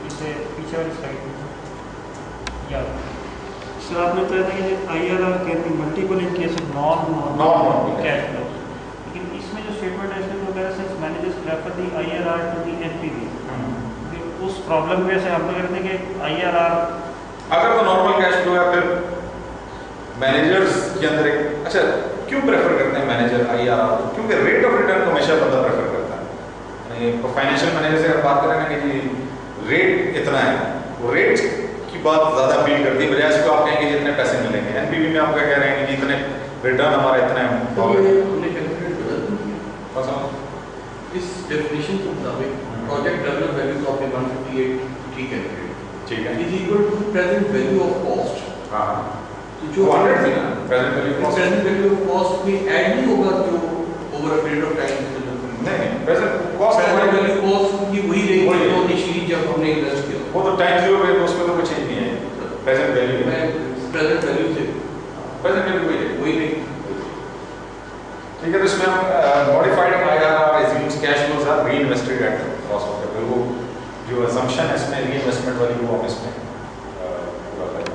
S5: इसे पीछे वाली स्लाइड में या सर आपने बताया था कि IRR can be multiple in case of non cash flow, लेकिन इसमें जो स्टेटमेंट है इसमें तो कह रहा है managers prefer the IRR to the NPV। उस प्रॉब्लम की वजह से हम तो कहते हैं कि IRR
S1: अगर तो नॉर्मल कैश फ्लो है फिर मैनेजर्स के अंदर एक, अच्छा क्यों प्रेफर करते हैं मैनेजर IRR को, क्योंकि रेट ऑफ रिटर्न को हमेशा बंदा प्रेफर करता है। यानी फाइनेंशियल मैनेजर से अगर बात करें ना कि जी रेट इतना है, वो रेट की बात ज़्यादा अपील करती है बजाय इसको आप कहेंगे जितने पैसे मिलेंगे। NPV में आप क्या कह रहे हैं कि इतने रिटर्न हमारा इतना है,
S4: इस डेफिनेशन के मुताबिक प्रोजेक्ट टर्मिनल वैल्यू तो आपने 158 ठीक है,
S1: ठीक है,
S4: is equal to present value of cost.
S1: हाँ
S4: तो जो
S1: 100 थी ना present value
S4: present value of cost में ऐड नहीं होगा जो over a period of time
S1: नहीं, present cost
S4: present value cost की वही
S1: वही
S4: रहेगी
S1: है।
S4: जो इनिशियली जब हमने इन्वेस्ट किया।
S1: वो तो टाइम जीरो पे, उसमें तो कुछ चेंज नहीं है, प्रेजेंट वैल्यू
S4: मैं प्रेजेंट वैल्यू से
S1: प्रेजेंट वैल्यू वही है।
S4: वही नहीं।
S1: ठीक है, तो इसमें हम modified IRR assumes cash flows are reinvested at cost of capital। वो जो assumption है इसमें reinvestment वाली, वो हम इसमें पूरा करेंगे।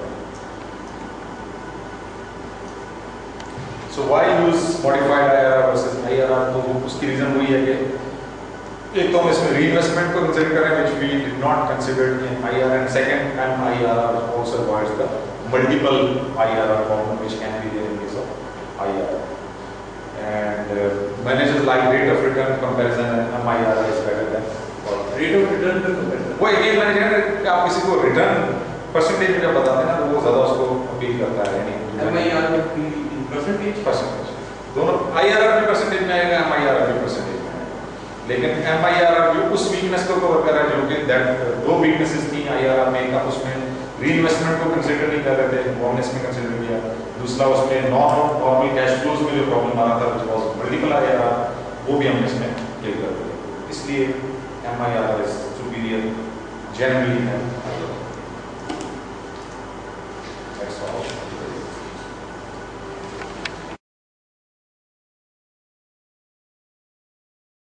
S1: So why use modified IRR versus IRR? तो उसकी रीजन वही है कि एक तो हम इसमें reinvestment को कंसिडर करें which we did not consider in IRR, and second IRR also avoids the multiple IRR problem which can be there in case of IRR. And managers like rate of return comparison, and MIRR is better than
S4: rate of return का comparison.
S1: वो again मैंने कहा कि आप किसी को return percentage में जब बताते हैं ना, तो वो ज्यादा उसको अपील करता है, यानी
S4: MIR में भी परसेंटेज
S1: दोनों IRR भी परसेंटेज में आएगा, MIRR भी परसेंटेज में आएगा, लेकिन MIRR जो उस वीकनेस को कवर कर रहा है जो कि दैट दो वीकनेसेस थी IRR में, एक उसमें रीइन्वेस्टमेंट को कंसिडर नहीं कर रहे थे, वो हमने इसमें कंसिडर किया। दूसरा उसमें नॉर्मल कैश फ्लोज में जो प्रॉब्लम आ रहा था which was मल्टीपल IRR, वो भी हमने इसमें क्लियर कर दिया। इसलिए MIRR is superior generally than IRR। That's all.